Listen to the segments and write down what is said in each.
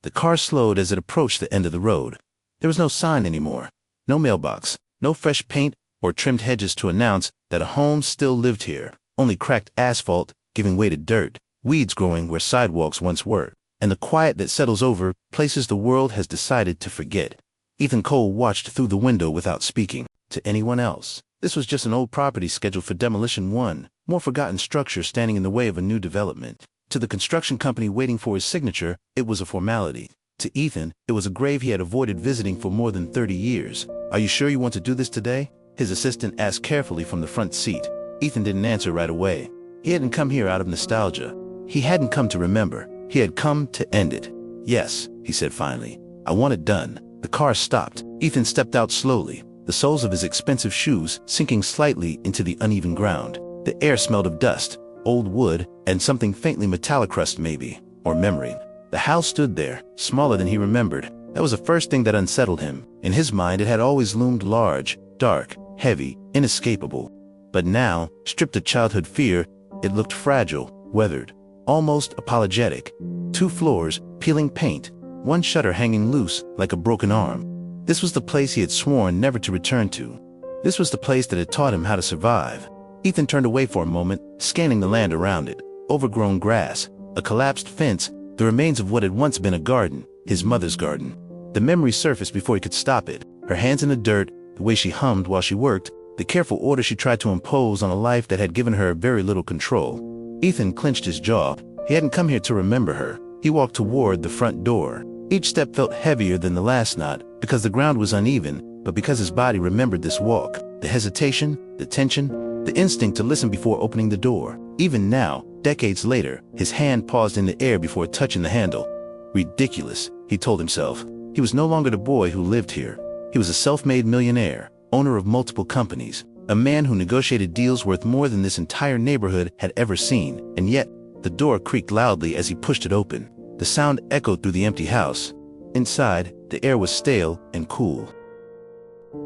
The car slowed as it approached the end of the road. There was no sign anymore. No mailbox, no fresh paint or trimmed hedges to announce that a home still lived here. Only cracked asphalt giving way to dirt, weeds growing where sidewalks once were, and the quiet that settles over places the world has decided to forget. Ethan Cole watched through the window without speaking to anyone else. This was just an old property scheduled for demolition, one more forgotten structure standing in the way of a new development. To the construction company waiting for his signature, it was a formality. To Ethan, it was a grave he had avoided visiting for more than 30 years. "Are you sure you want to do this today?" his assistant asked carefully from the front seat. Ethan didn't answer right away. He hadn't come here out of nostalgia. He hadn't come to remember. He had come to end it. "Yes," he said finally. "I want it done." The car stopped. Ethan stepped out slowly, the soles of his expensive shoes sinking slightly into the uneven ground. The air smelled of dust, old wood, and something faintly metallicrust maybe, or memory. The house stood there, smaller than he remembered. That was the first thing that unsettled him. In his mind, it had always loomed large, dark, heavy, inescapable. But now, stripped of childhood fear, it looked fragile, weathered, almost apologetic. 2 floors, peeling paint, 1 shutter hanging loose like a broken arm. This was the place he had sworn never to return to. This was the place that had taught him how to survive. Ethan turned away for a moment, scanning the land around it. Overgrown grass, a collapsed fence, the remains of what had once been a garden, his mother's garden. The memory surfaced before he could stop it. Her hands in the dirt, the way she hummed while she worked, the careful order she tried to impose on a life that had given her very little control. Ethan clenched his jaw. He hadn't come here to remember her. He walked toward the front door. Each step felt heavier than the last, not because the ground was uneven, but because his body remembered this walk. The hesitation, the tension, the instinct to listen before opening the door. Even now, decades later, his hand paused in the air before touching the handle. Ridiculous, he told himself. He was no longer the boy who lived here. He was a self-made millionaire, owner of multiple companies, a man who negotiated deals worth more than this entire neighborhood had ever seen. And yet, the door creaked loudly as he pushed it open. The sound echoed through the empty house. Inside, the air was stale and cool.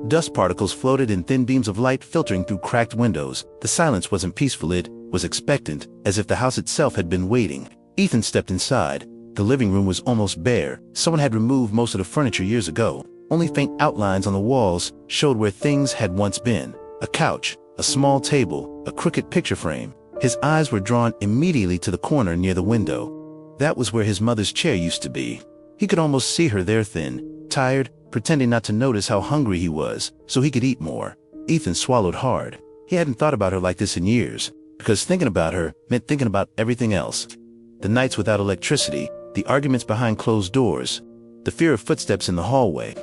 Dust particles floated in thin beams of light filtering through cracked windows. The silence wasn't peaceful, it was expectant, as if the house itself had been waiting. Ethan stepped inside. The living room was almost bare. Someone had removed most of the furniture years ago. Only faint outlines on the walls showed where things had once been. A couch, a small table, a crooked picture frame. His eyes were drawn immediately to the corner near the window. That was where his mother's chair used to be. He could almost see her there, thin, tired, pretending not to notice how hungry he was, so he could eat more. Ethan swallowed hard. He hadn't thought about her like this in years, because thinking about her meant thinking about everything else. The nights without electricity, the arguments behind closed doors, the fear of footsteps in the hallway.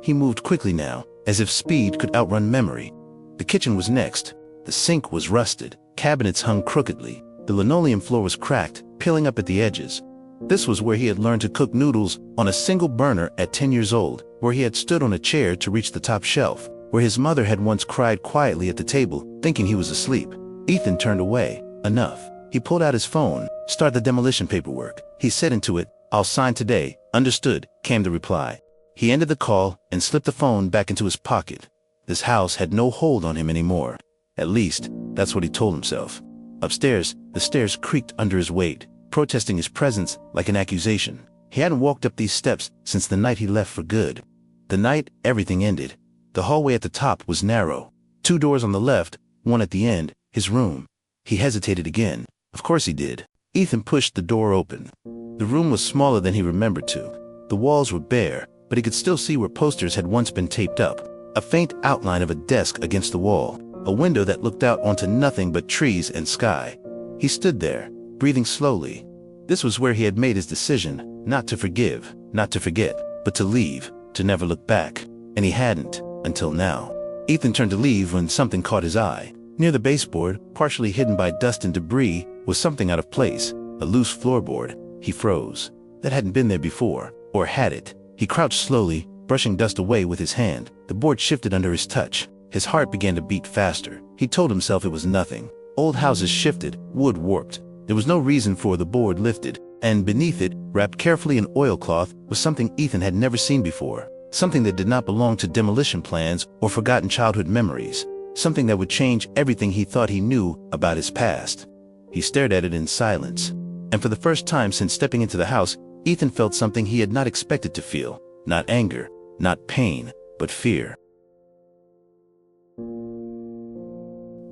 He moved quickly now, as if speed could outrun memory. The kitchen was next. The sink was rusted, cabinets hung crookedly. The linoleum floor was cracked, peeling up at the edges. This was where he had learned to cook noodles on a single burner at 10 years old, where he had stood on a chair to reach the top shelf, where his mother had once cried quietly at the table, thinking he was asleep. Ethan turned away. Enough. He pulled out his phone. "Start the demolition paperwork," he said into it. "I'll sign today." "Understood," came the reply. He ended the call and slipped the phone back into his pocket. This house had no hold on him anymore. At least, that's what he told himself. Upstairs, the stairs creaked under his weight, protesting his presence like an accusation. He hadn't walked up these steps since the night he left for good. The night everything ended. The hallway at the top was narrow. 2 doors on the left, 1 at the end, his room. He hesitated again. Of course he did. Ethan pushed the door open. The room was smaller than he remembered to. The walls were bare, but he could still see where posters had once been taped up. A faint outline of a desk against the wall. A window that looked out onto nothing but trees and sky. He stood there, breathing slowly. This was where he had made his decision, not to forgive, not to forget, but to leave, to never look back. And he hadn't, until now. Ethan turned to leave when something caught his eye. Near the baseboard, partially hidden by dust and debris, was something out of place, a loose floorboard. He froze. That hadn't been there before, or had it? He crouched slowly, brushing dust away with his hand. The board shifted under his touch. His heart began to beat faster. He told himself it was nothing. Old houses shifted, wood warped. There was no reason for the board lifted, and beneath it, wrapped carefully in oilcloth, was something Ethan had never seen before. Something that did not belong to demolition plans or forgotten childhood memories. Something that would change everything he thought he knew about his past. He stared at it in silence. And for the first time since stepping into the house, Ethan felt something he had not expected to feel. Not anger, not pain, but fear.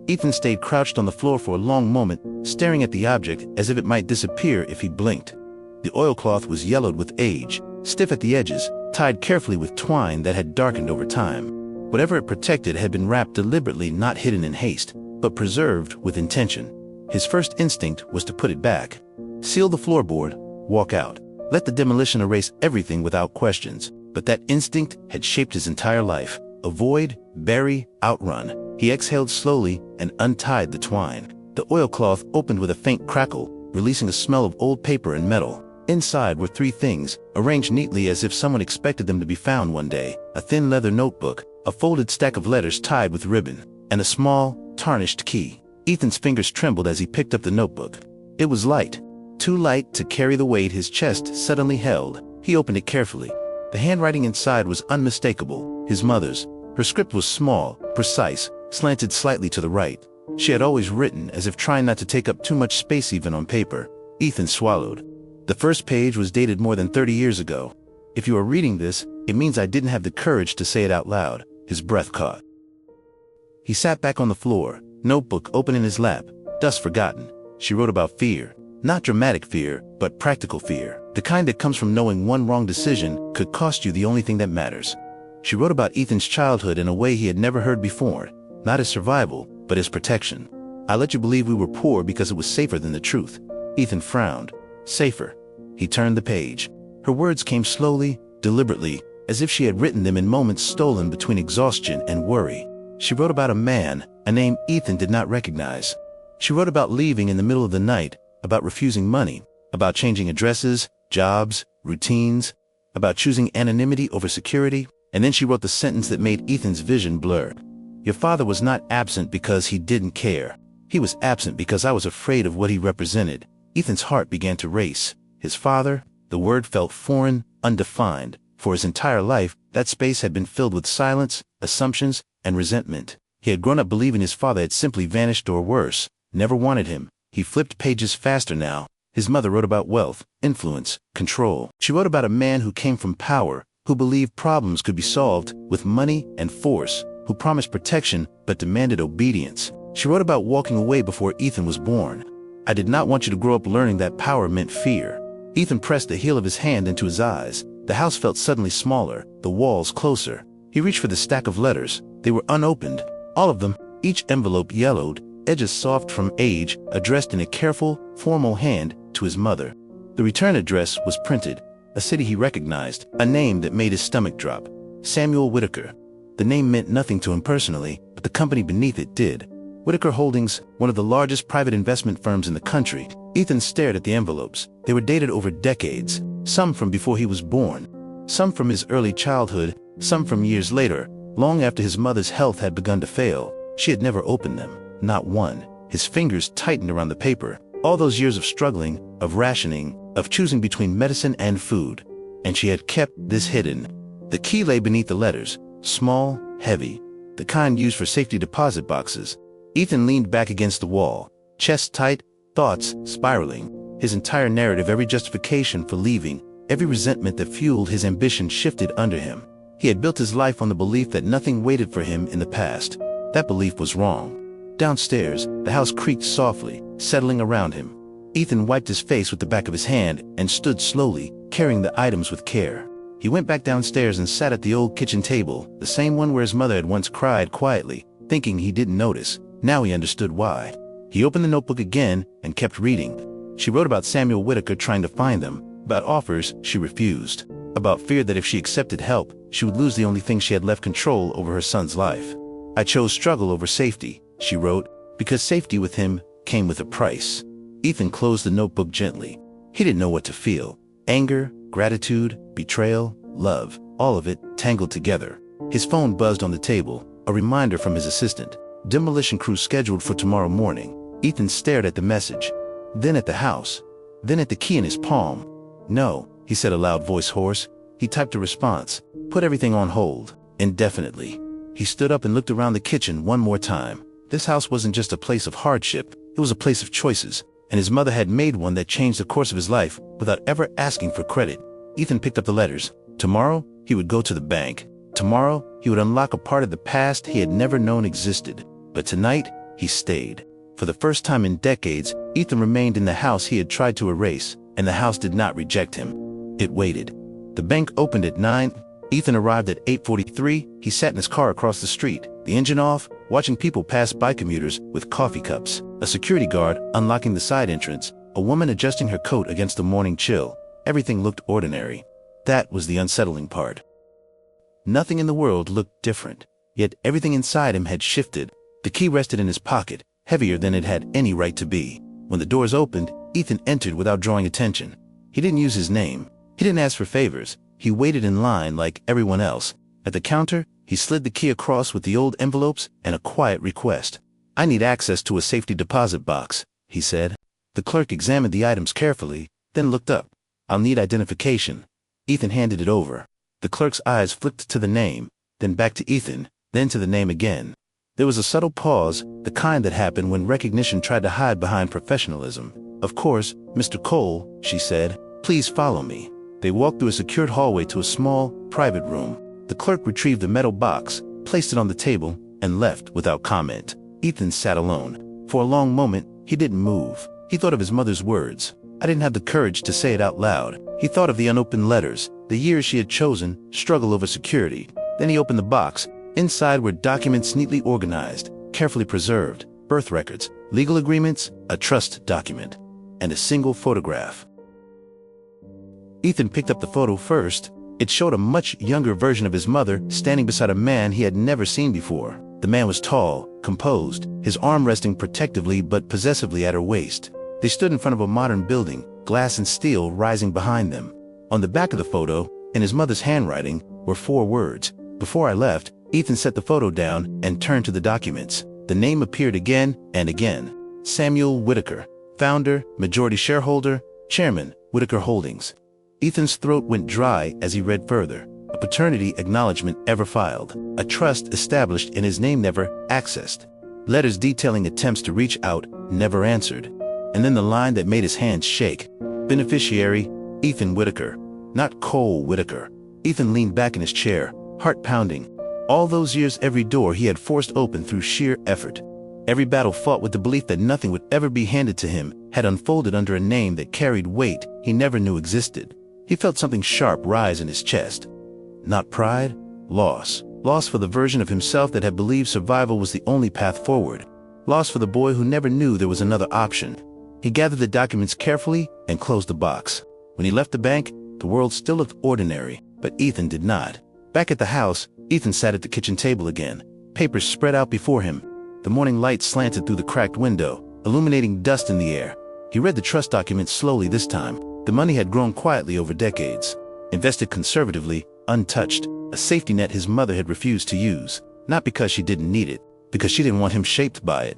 Ethan stayed crouched on the floor for a long moment, staring at the object as if it might disappear if he blinked. The oilcloth was yellowed with age, stiff at the edges, tied carefully with twine that had darkened over time. Whatever it protected had been wrapped deliberately, not hidden in haste, but preserved with intention. His first instinct was to put it back. Seal the floorboard, walk out. Let the demolition erase everything without questions. But that instinct had shaped his entire life. Avoid, bury, outrun. He exhaled slowly and untied the twine. The oilcloth opened with a faint crackle, releasing a smell of old paper and metal. Inside were 3 things, arranged neatly as if someone expected them to be found one day: a thin leather notebook, a folded stack of letters tied with ribbon, and a small, tarnished key. Ethan's fingers trembled as he picked up the notebook. It was light, too light to carry the weight his chest suddenly held. He opened it carefully. The handwriting inside was unmistakable, his mother's. Her script was small, precise, slanted slightly to the right. She had always written as if trying not to take up too much space even on paper. Ethan swallowed. The first page was dated more than 30 years ago. If you are reading this, it means I didn't have the courage to say it out loud. His breath caught. He sat back on the floor, notebook open in his lap. Dust forgotten. She wrote about fear. Not dramatic fear, but practical fear. The kind that comes from knowing one wrong decision could cost you the only thing that matters. She wrote about Ethan's childhood in a way he had never heard before. Not as survival, but as protection. I let you believe we were poor because it was safer than the truth. Ethan frowned. Safer. He turned the page. Her words came slowly, deliberately, as if she had written them in moments stolen between exhaustion and worry. She wrote about a man, a name Ethan did not recognize. She wrote about leaving in the middle of the night, about refusing money, about changing addresses, jobs, routines, about choosing anonymity over security. And then she wrote the sentence that made Ethan's vision blur. Your father was not absent because he didn't care. He was absent because I was afraid of what he represented. Ethan's heart began to race. His father, the word felt foreign, undefined. For his entire life, that space had been filled with silence, assumptions, and resentment. He had grown up believing his father had simply vanished or worse, never wanted him. He flipped pages faster now. His mother wrote about wealth, influence, control. She wrote about a man who came from power, who believed problems could be solved with money and force, who promised protection but demanded obedience. She wrote about walking away before Ethan was born. I did not want you to grow up learning that power meant fear. Ethan pressed the heel of his hand into his eyes. The house felt suddenly smaller, the walls closer. He reached for the stack of letters. They were unopened, all of them, each envelope yellowed, edges soft from age, addressed in a careful, formal hand to his mother. The return address was printed, a city he recognized, a name that made his stomach drop. Samuel Whitaker. The name meant nothing to him personally, but the company beneath it did. Whitaker Holdings, one of the largest private investment firms in the country. Ethan stared at the envelopes. They were dated over decades, some from before he was born, some from his early childhood, some from years later, long after his mother's health had begun to fail. She had never opened them, not one. His fingers tightened around the paper. All those years of struggling, of rationing, of choosing between medicine and food. And she had kept this hidden. The key lay beneath the letters, small, heavy, the kind used for safety deposit boxes. Ethan leaned back against the wall, chest tight, thoughts spiraling. His entire narrative, every justification for leaving, every resentment that fueled his ambition shifted under him. He had built his life on the belief that nothing waited for him in the past. That belief was wrong. Downstairs, the house creaked softly, settling around him. Ethan wiped his face with the back of his hand and stood slowly, carrying the items with care. He went back downstairs and sat at the old kitchen table, the same one where his mother had once cried quietly, thinking he didn't notice. Now he understood why. He opened the notebook again and kept reading. She wrote about Samuel Whitaker trying to find them, about offers she refused, about fear that if she accepted help, she would lose the only thing she had left control over her son's life. I chose struggle over safety, she wrote, because safety with him came with a price. Ethan closed the notebook gently. He didn't know what to feel. Anger, gratitude, betrayal, love, all of it tangled together. His phone buzzed on the table, a reminder from his assistant. Demolition crew scheduled for tomorrow morning. Ethan stared at the message, then at the house, then at the key in his palm. No, he said, a loud voice hoarse. He typed a response. Put everything on hold, indefinitely. He stood up and looked around the kitchen one more time. This house wasn't just a place of hardship, it was a place of choices. and his mother had made one that changed the course of his life without ever asking for credit. Ethan picked up the letters. Tomorrow, he would go to the bank. Tomorrow, he would unlock a part of the past he had never known existed. But tonight, he stayed. For the first time in decades, Ethan remained in the house he had tried to erase, and the house did not reject him. It waited. The bank opened at 9. Ethan arrived at 8:43. He sat in his car across the street, the engine off, watching people pass by, commuters with coffee cups, a security guard unlocking the side entrance, a woman adjusting her coat against the morning chill. Everything looked ordinary. That was the unsettling part. Nothing in the world looked different, yet everything inside him had shifted. The key rested in his pocket, heavier than it had any right to be. When the doors opened, Ethan entered without drawing attention. He didn't use his name. He didn't ask for favors. He waited in line like everyone else. At the counter, he slid the key across with the old envelopes and a quiet request. "I need access to a safety deposit box," he said. The clerk examined the items carefully, then looked up. "I'll need identification." Ethan handed it over. The clerk's eyes flicked to the name, then back to Ethan, then to the name again. There was a subtle pause, the kind that happened when recognition tried to hide behind professionalism. "Of course, Mr. Cole," she said. "Please follow me." They walked through a secured hallway to a small, private room. The clerk retrieved the metal box, placed it on the table, and left without comment. Ethan sat alone. For a long moment, he didn't move. He thought of his mother's words. I didn't have the courage to say it out loud. He thought of the unopened letters, the years she had chosen, struggle over security. Then he opened the box. Inside were documents neatly organized, carefully preserved, birth records, legal agreements, a trust document, and a single photograph. Ethan picked up the photo first. It showed a much younger version of his mother standing beside a man he had never seen before. The man was tall, composed, his arm resting protectively but possessively at her waist. They stood in front of a modern building, glass and steel rising behind them. On the back of the photo, in his mother's handwriting, were 4 words. "Before I left," Ethan set the photo down and turned to the documents. The name appeared again and again. Samuel Whitaker, founder, majority shareholder, chairman, Whitaker Holdings. Ethan's throat went dry as he read further. A paternity acknowledgement ever filed. A trust established in his name never accessed. Letters detailing attempts to reach out never answered. And then the line that made his hands shake. Beneficiary, Ethan Whitaker, not Cole Whitaker. Ethan leaned back in his chair, heart pounding. All those years, every door he had forced open through sheer effort. Every battle fought with the belief that nothing would ever be handed to him had unfolded under a name that carried weight he never knew existed. He felt something sharp rise in his chest. Not pride, loss. Loss for the version of himself that had believed survival was the only path forward. Loss for the boy who never knew there was another option. He gathered the documents carefully and closed the box. When he left the bank, the world still looked ordinary, but Ethan did not. Back at the house, Ethan sat at the kitchen table again, papers spread out before him. The morning light slanted through the cracked window, illuminating dust in the air. He read the trust documents slowly this time. The money had grown quietly over decades, invested conservatively, untouched, a safety net his mother had refused to use, not because she didn't need it, because she didn't want him shaped by it.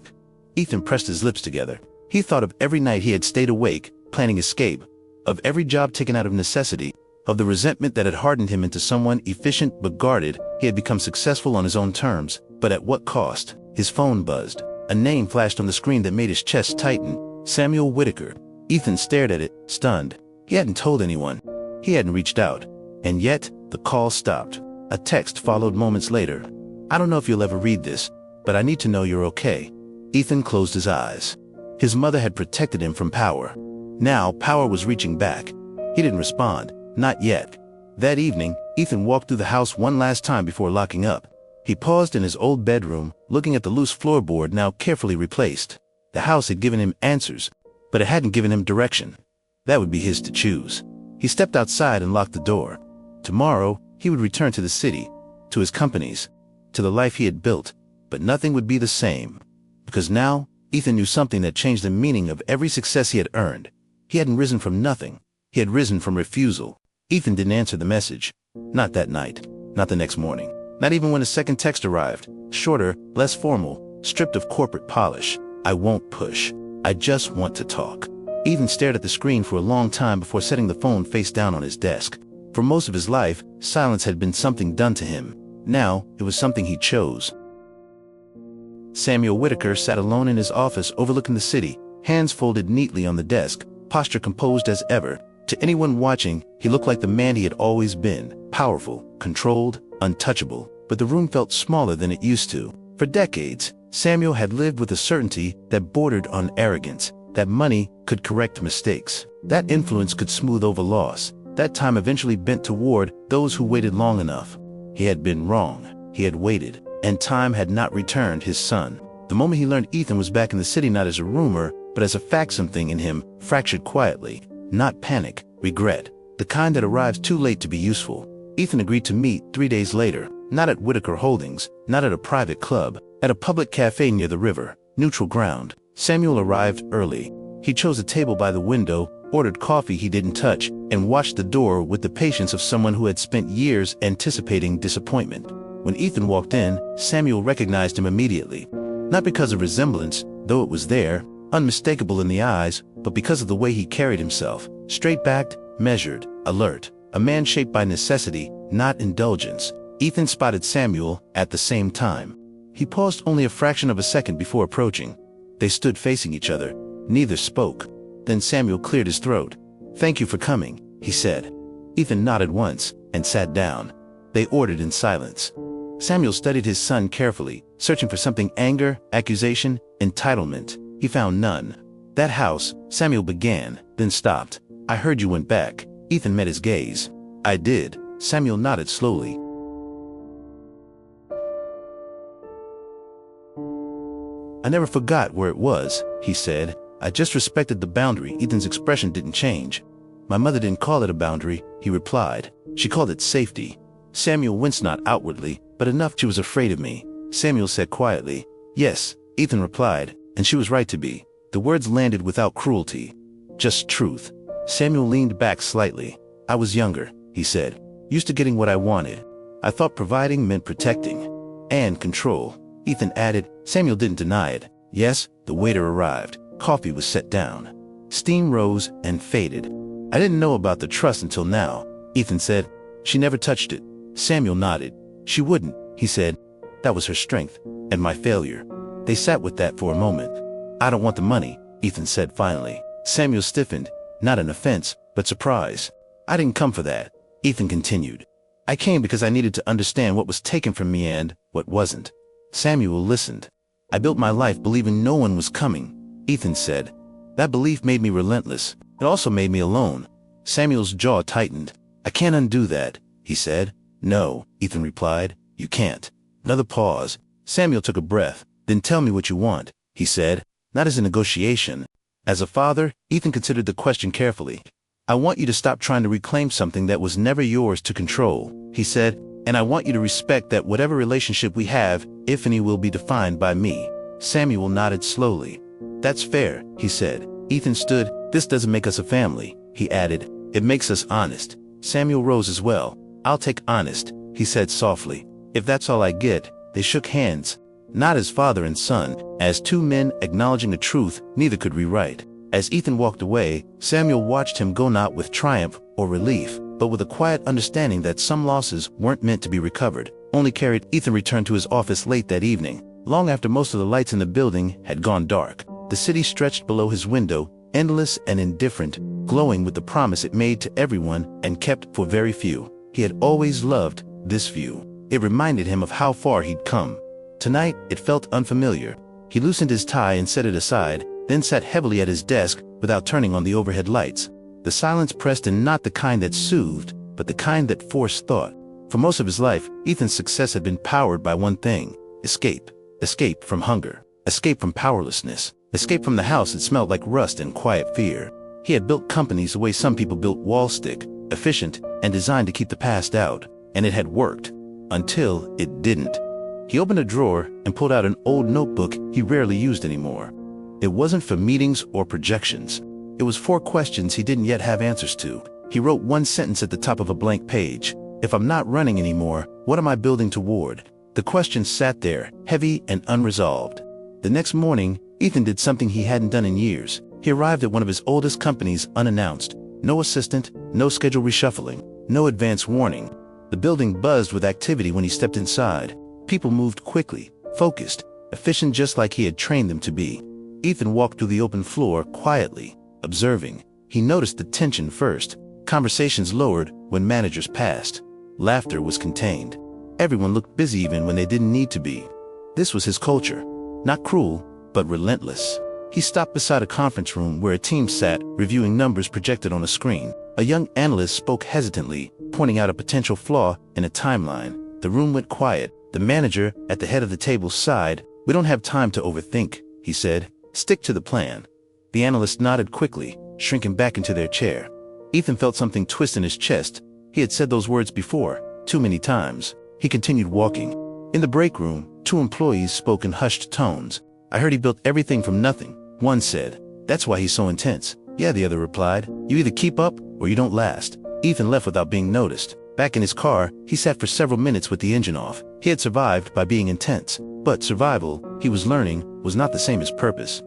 Ethan pressed his lips together. He thought of every night he had stayed awake, planning escape, of every job taken out of necessity, of the resentment that had hardened him into someone efficient but guarded. He had become successful on his own terms, but at what cost? His phone buzzed. A name flashed on the screen that made his chest tighten. Samuel Whitaker. Ethan stared at it, stunned. He hadn't told anyone. He hadn't reached out. And yet, the call stopped. A text followed moments later. "I don't know if you'll ever read this, but I need to know you're okay." Ethan closed his eyes. His mother had protected him from power. Now, power was reaching back. He didn't respond. Not yet. That evening, Ethan walked through the house one last time before locking up. He paused in his old bedroom, looking at the loose floorboard now carefully replaced. The house had given him answers, but it hadn't given him direction. That would be his to choose. He stepped outside and locked the door. Tomorrow, he would return to the city, to his companies, to the life he had built, but nothing would be the same. Because now, Ethan knew something that changed the meaning of every success he had earned. He hadn't risen from nothing. He had risen from refusal. Ethan didn't answer the message. Not that night. Not the next morning. Not even when a second text arrived. Shorter, less formal, stripped of corporate polish. "I won't push. I just want to talk." Ethan stared at the screen for a long time before setting the phone face down on his desk. For most of his life, silence had been something done to him. Now, it was something he chose. Samuel Whitaker sat alone in his office overlooking the city, hands folded neatly on the desk, posture composed as ever. To anyone watching, he looked like the man he had always been, powerful, controlled, untouchable. But the room felt smaller than it used to. For decades, Samuel had lived with a certainty that bordered on arrogance, that money could correct mistakes, that influence could smooth over loss, that time eventually bent toward those who waited long enough. He had been wrong. He had waited, and time had not returned his son. The moment he learned Ethan was back in the city, not as a rumor, but as a fact, something in him fractured quietly. Not panic, regret, the kind that arrives too late to be useful. Ethan agreed to meet 3 days later, not at Whitaker Holdings, not at a private club, at a public cafe near the river, neutral ground. Samuel arrived early. He chose a table by the window, ordered coffee he didn't touch, and watched the door with the patience of someone who had spent years anticipating disappointment. When Ethan walked in, Samuel recognized him immediately. Not because of resemblance, though it was there, unmistakable in the eyes, but because of the way he carried himself, straight-backed, measured, alert, a man shaped by necessity, not indulgence. Ethan spotted Samuel at the same time. He paused only a fraction of a second before approaching. They stood facing each other. Neither spoke. Then Samuel cleared his throat. "Thank you for coming," he said. Ethan nodded once and sat down. They ordered in silence. Samuel studied his son carefully, searching for something: anger, accusation, entitlement. He found none. "That house," Samuel began, then stopped. "I heard you went back." Ethan met his gaze. "I did." Samuel nodded slowly. "I never forgot where it was," he said. "I just respected the boundary." Ethan's expression didn't change. "My mother didn't call it a boundary," he replied. "She called it safety." Samuel winced, not outwardly, but enough. "She was afraid of me," Samuel said quietly. "Yes," Ethan replied, "and she was right to be." The words landed without cruelty, just truth. Samuel leaned back slightly. "I was younger," he said, "used to getting what I wanted. I thought providing meant protecting. And control." Ethan added. Samuel didn't deny it. "Yes." The waiter arrived. Coffee was set down. Steam rose and faded. "I didn't know about the trust until now," Ethan said. "She never touched it." Samuel nodded. "She wouldn't," he said. "That was her strength, and my failure." They sat with that for a moment. "I don't want the money," Ethan said finally. Samuel stiffened, not in offense, but surprise. "I didn't come for that," Ethan continued. "I came because I needed to understand what was taken from me and what wasn't." Samuel listened. "I built my life believing no one was coming," Ethan said. "That belief made me relentless. It also made me alone." Samuel's jaw tightened. "I can't undo that," he said. "No," Ethan replied, "you can't." Another pause. Samuel took a breath. "Then tell me what you want," he said, not as a negotiation. As a father, Ethan considered the question carefully. "I want you to stop trying to reclaim something that was never yours to control," he said, "and I want you to respect that whatever relationship we have, if any, will be defined by me." Samuel nodded slowly. "That's fair," he said. Ethan stood. "This doesn't make us a family," he added. "It makes us honest." Samuel rose as well. "I'll take honest," he said softly. "If that's all I get." They shook hands. Not as father and son, as two men acknowledging a truth neither could rewrite. As Ethan walked away, Samuel watched him go, not with triumph or relief, but with a quiet understanding that some losses weren't meant to be recovered, only carried. Ethan returned to his office late that evening, long after most of the lights in the building had gone dark. The city stretched below his window, endless and indifferent, glowing with the promise it made to everyone and kept for very few. He had always loved this view. It reminded him of how far he'd come. Tonight, it felt unfamiliar. He loosened his tie and set it aside, then sat heavily at his desk without turning on the overhead lights. The silence pressed in, not the kind that soothed, but the kind that forced thought. For most of his life, Ethan's success had been powered by one thing: escape. Escape from hunger. Escape from powerlessness. Escape from the house that smelled like rust and quiet fear. He had built companies the way some people built wall stick, efficient and designed to keep the past out, and it had worked. Until it didn't. He opened a drawer and pulled out an old notebook he rarely used anymore. It wasn't for meetings or projections. It was 4 questions he didn't yet have answers to. He wrote one sentence at the top of a blank page. "If I'm not running anymore, what am I building toward?" The question sat there, heavy and unresolved. The next morning, Ethan did something he hadn't done in years. He arrived at one of his oldest companies unannounced. No assistant, no schedule reshuffling, no advance warning. The building buzzed with activity when he stepped inside. People moved quickly, focused, efficient, just like he had trained them to be. Ethan walked through the open floor quietly, observing. He noticed the tension first. Conversations lowered when managers passed. Laughter was contained. Everyone looked busy even when they didn't need to be. This was his culture. Not cruel, but relentless. He stopped beside a conference room where a team sat, reviewing numbers projected on a screen. A young analyst spoke hesitantly, pointing out a potential flaw in a timeline. The room went quiet. The manager, at the head of the table, sighed. "We don't have time to overthink," he said. "Stick to the plan." The analyst nodded quickly, shrinking back into their chair. Ethan felt something twist in his chest. He had said those words before, too many times. He continued walking. In the break room, two employees spoke in hushed tones. "I heard he built everything from nothing," one said. "That's why he's so intense." "Yeah," the other replied. "You either keep up or you don't last." Ethan left without being noticed. Back in his car, he sat for several minutes with the engine off. He had survived by being intense, but survival, he was learning, was not the same as purpose.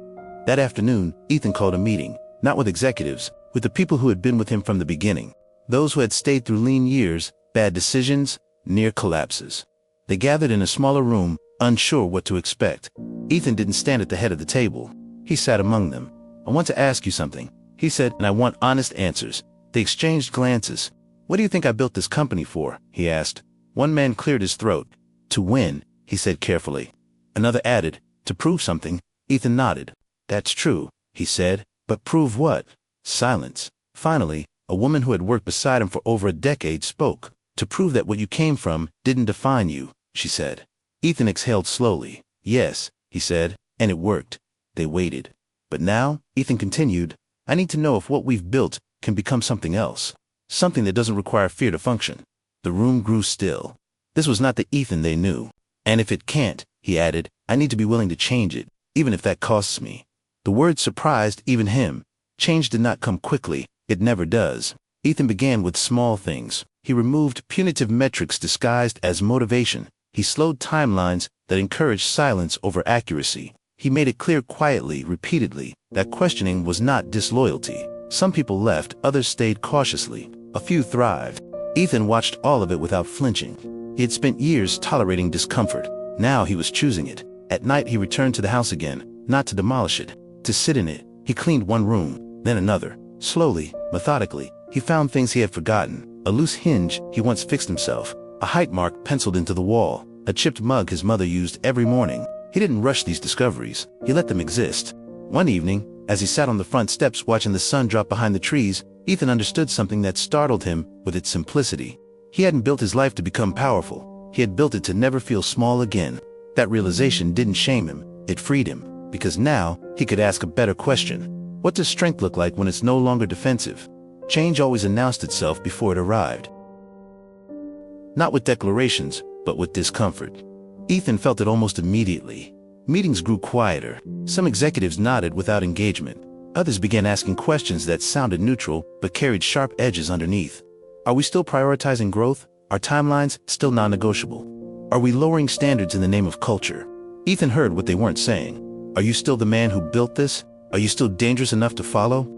That afternoon, Ethan called a meeting, not with executives, with the people who had been with him from the beginning. Those who had stayed through lean years, bad decisions, near collapses. They gathered in a smaller room, unsure what to expect. Ethan didn't stand at the head of the table. He sat among them. "I want to ask you something," he said, "and I want honest answers." They exchanged glances. "What do you think I built this company for?" he asked. One man cleared his throat. "To win," he said carefully. Another added, "To prove something." Ethan nodded. "That's true," he said, "but prove what?" Silence. Finally, a woman who had worked beside him for over a decade spoke. "To prove that what you came from didn't define you," she said. Ethan exhaled slowly. "Yes," he said, "and it worked." They waited. "But now," Ethan continued, "I need to know if what we've built can become something else. Something that doesn't require fear to function." The room grew still. This was not the Ethan they knew. "And if it can't," he added, "I need to be willing to change it, even if that costs me." The word surprised even him. Change did not come quickly. It never does. Ethan began with small things. He removed punitive metrics disguised as motivation. He slowed timelines that encouraged silence over accuracy. He made it clear quietly, repeatedly, that questioning was not disloyalty. Some people left, others stayed cautiously. A few thrived. Ethan watched all of it without flinching. He had spent years tolerating discomfort. Now he was choosing it. At night he returned to the house again, not to demolish it, to sit in it. He cleaned one room, then another. Slowly, methodically, he found things he had forgotten. A loose hinge he once fixed himself. A height mark penciled into the wall. A chipped mug his mother used every morning. He didn't rush these discoveries. He let them exist. One evening, as he sat on the front steps watching the sun drop behind the trees, Ethan understood something that startled him with its simplicity. He hadn't built his life to become powerful. He had built it to never feel small again. That realization didn't shame him. It freed him. Because now, he could ask a better question. What does strength look like when it's no longer defensive? Change always announced itself before it arrived. Not with declarations, but with discomfort. Ethan felt it almost immediately. Meetings grew quieter. Some executives nodded without engagement. Others began asking questions that sounded neutral but carried sharp edges underneath. Are we still prioritizing growth? Are timelines still non-negotiable? Are we lowering standards in the name of culture? Ethan heard what they weren't saying. Are you still the man who built this? Are you still dangerous enough to follow?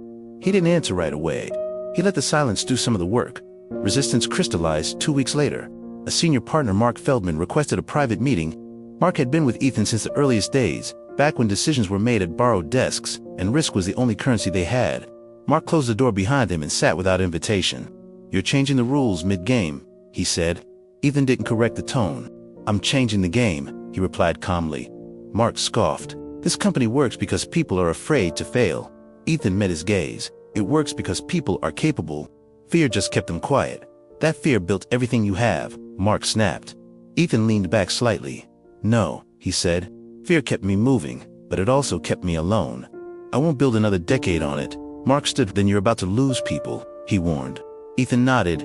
He didn't answer right away. He let the silence do some of the work. Resistance crystallized 2 weeks later. A senior partner, Mark Feldman, requested a private meeting. Mark had been with Ethan since the earliest days, back when decisions were made at borrowed desks, and risk was the only currency they had. Mark closed the door behind him and sat without invitation. "You're changing the rules mid-game," he said. Ethan didn't correct the tone. "I'm changing the game," he replied calmly. Mark scoffed. "This company works because people are afraid to fail." Ethan met his gaze. "It works because people are capable. Fear just kept them quiet. That fear built everything you have," Mark snapped. Ethan leaned back slightly. "No," he said. "Fear kept me moving, but it also kept me alone. I won't build another decade on it." Mark stood. "Then you're about to lose people," he warned. Ethan nodded.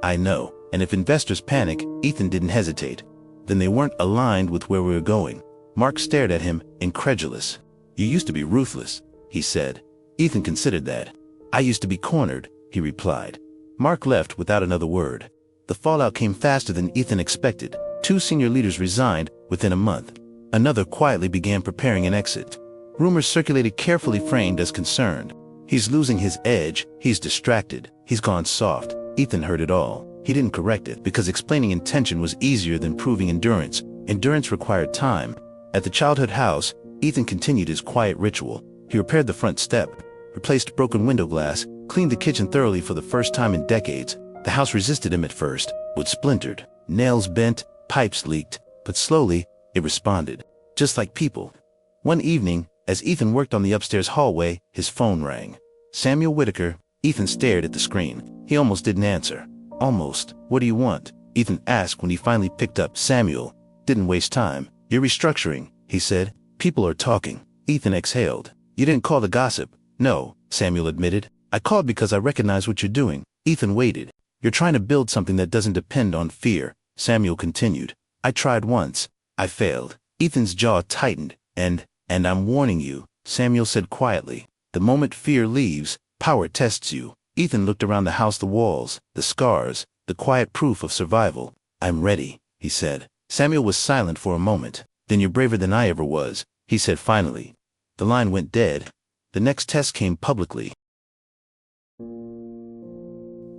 "I know, and if investors panic," Ethan didn't hesitate, "then they weren't aligned with where we were going." Mark stared at him, incredulous. "You used to be ruthless," he said. Ethan considered that. "I used to be cornered," he replied. Mark left without another word. The fallout came faster than Ethan expected. 2 senior leaders resigned within a month. Another quietly began preparing an exit. Rumors circulated, carefully framed as concerned. "He's losing his edge, he's distracted, he's gone soft." Ethan heard it all. He didn't correct it because explaining intention was easier than proving endurance. Endurance required time. At the childhood house, Ethan continued his quiet ritual. He repaired the front step, replaced broken window glass, cleaned the kitchen thoroughly for the first time in decades. The house resisted him at first. Wood splintered, nails bent, pipes leaked, but slowly, it responded. Just like people. One evening, as Ethan worked on the upstairs hallway, his phone rang. Samuel Whitaker. Ethan stared at the screen. He almost didn't answer. Almost. What do you want? Ethan asked when he finally picked up. Samuel didn't waste time. You're restructuring, he said. People are talking. Ethan exhaled. You didn't call to gossip. No, Samuel admitted. I called because I recognize what you're doing. Ethan waited. You're trying to build something that doesn't depend on fear, Samuel continued. I tried once. I failed. Ethan's jaw tightened. And I'm warning you, Samuel said quietly. The moment fear leaves, power tests you. Ethan looked around the house, the walls, the scars, the quiet proof of survival. I'm ready, he said. Samuel was silent for a moment. Then you're braver than I ever was, he said finally. The line went dead. The next test came publicly.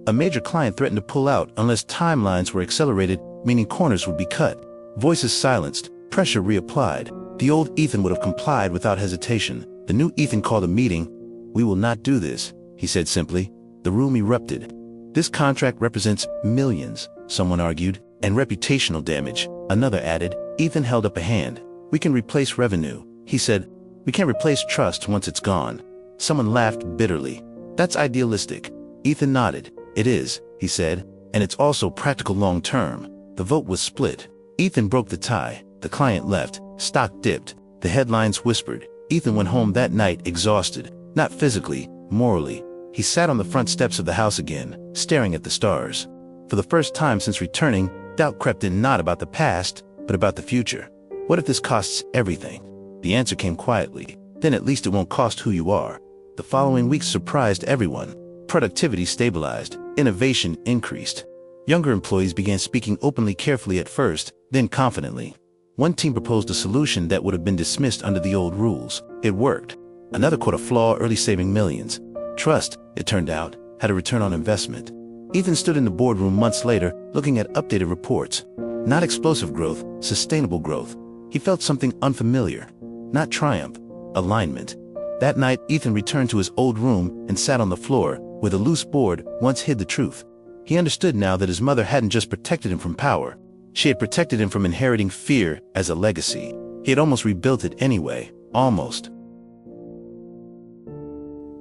A major client threatened to pull out unless timelines were accelerated, meaning corners would be cut. Voices silenced, pressure reapplied. The old Ethan would have complied without hesitation. The new Ethan called a meeting. We will not do this, he said simply. The room erupted. This contract represents millions, someone argued, and reputational damage, another added. Ethan held up a hand. We can replace revenue, he said. We can't replace trust once it's gone. Someone laughed bitterly. That's idealistic. Ethan nodded. It is, he said, and it's also practical long term. The vote was split. Ethan broke the tie. The client left. Stock dipped. The headlines whispered. Ethan went home that night exhausted, not physically, morally. He sat on the front steps of the house again, staring at the stars. For the first time since returning, doubt crept in, not about the past, but about the future. What if this costs everything? The answer came quietly. Then at least it won't cost who you are. The following weeks surprised everyone. Productivity stabilized. Innovation increased. Younger employees began speaking openly, carefully at first, then confidently. One team proposed a solution that would have been dismissed under the old rules. It worked. Another caught a flaw, early, saving millions. Trust, it turned out, had a return on investment. Ethan stood in the boardroom months later, looking at updated reports. Not explosive growth, sustainable growth. He felt something unfamiliar. Not triumph, alignment. That night, Ethan returned to his old room and sat on the floor, where the loose board once hid the truth. He understood now that his mother hadn't just protected him from power. She had protected him from inheriting fear as a legacy. He had almost rebuilt it anyway. Almost.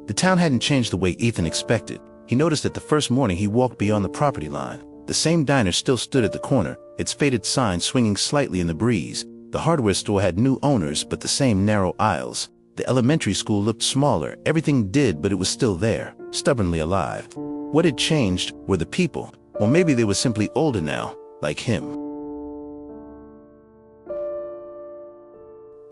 The town hadn't changed the way Ethan expected. He noticed that the first morning he walked beyond the property line. The same diner still stood at the corner, its faded sign swinging slightly in the breeze. The hardware store had new owners, but the same narrow aisles. The elementary school looked smaller. Everything did, but it was still there, stubbornly alive. What had changed were the people. Or maybe they were simply older now, like him.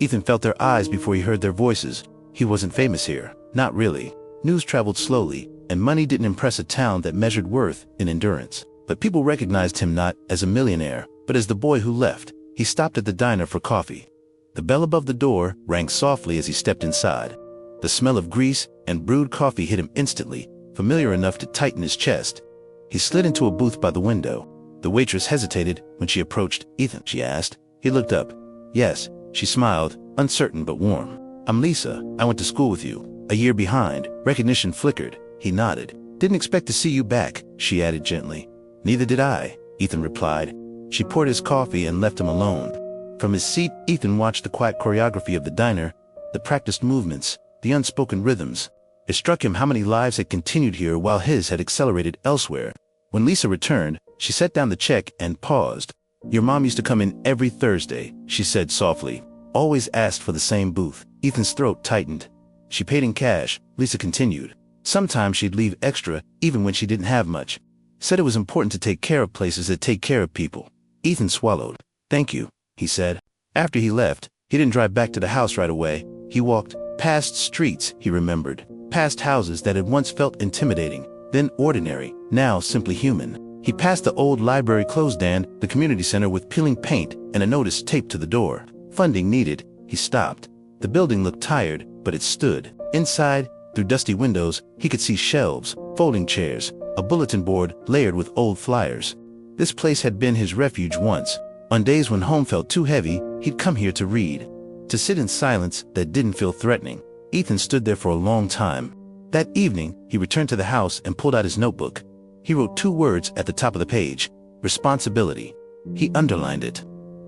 Ethan felt their eyes before he heard their voices. He wasn't famous here. Not really. News traveled slowly, and money didn't impress a town that measured worth in endurance. But people recognized him not as a millionaire, but as the boy who left. He stopped at the diner for coffee. The bell above the door rang softly as he stepped inside. The smell of grease and brewed coffee hit him instantly, familiar enough to tighten his chest. He slid into a booth by the window. The waitress hesitated when she approached. Ethan, she asked. He looked up. Yes, she smiled, uncertain but warm. I'm Lisa. I went to school with you. A year behind. Recognition flickered. He nodded. Didn't expect to see you back, she added gently. Neither did I, Ethan replied. She poured his coffee and left him alone. From his seat, Ethan watched the quiet choreography of the diner, the practiced movements, the unspoken rhythms. It struck him how many lives had continued here while his had accelerated elsewhere. When Lisa returned, she set down the check and paused. Your mom used to come in every Thursday, she said softly. Always asked for the same booth. Ethan's throat tightened. She paid in cash, Lisa continued. Sometimes she'd leave extra, even when she didn't have much. Said it was important to take care of places that take care of people. Ethan swallowed. Thank you, he said. After he left, he didn't drive back to the house right away. He walked past streets, he remembered. Past houses that had once felt intimidating, then ordinary, now simply human. He passed the old library closed down, the community center with peeling paint and a notice taped to the door. Funding needed. He stopped. The building looked tired, but it stood. Inside, through dusty windows, he could see shelves, folding chairs, a bulletin board layered with old flyers. This place had been his refuge once. On days when home felt too heavy, he'd come here to read. to sit in silence that didn't feel threatening. Ethan stood there for a long time. That evening, he returned to the house and pulled out his notebook. He wrote 2 words at the top of the page: responsibility. He underlined it.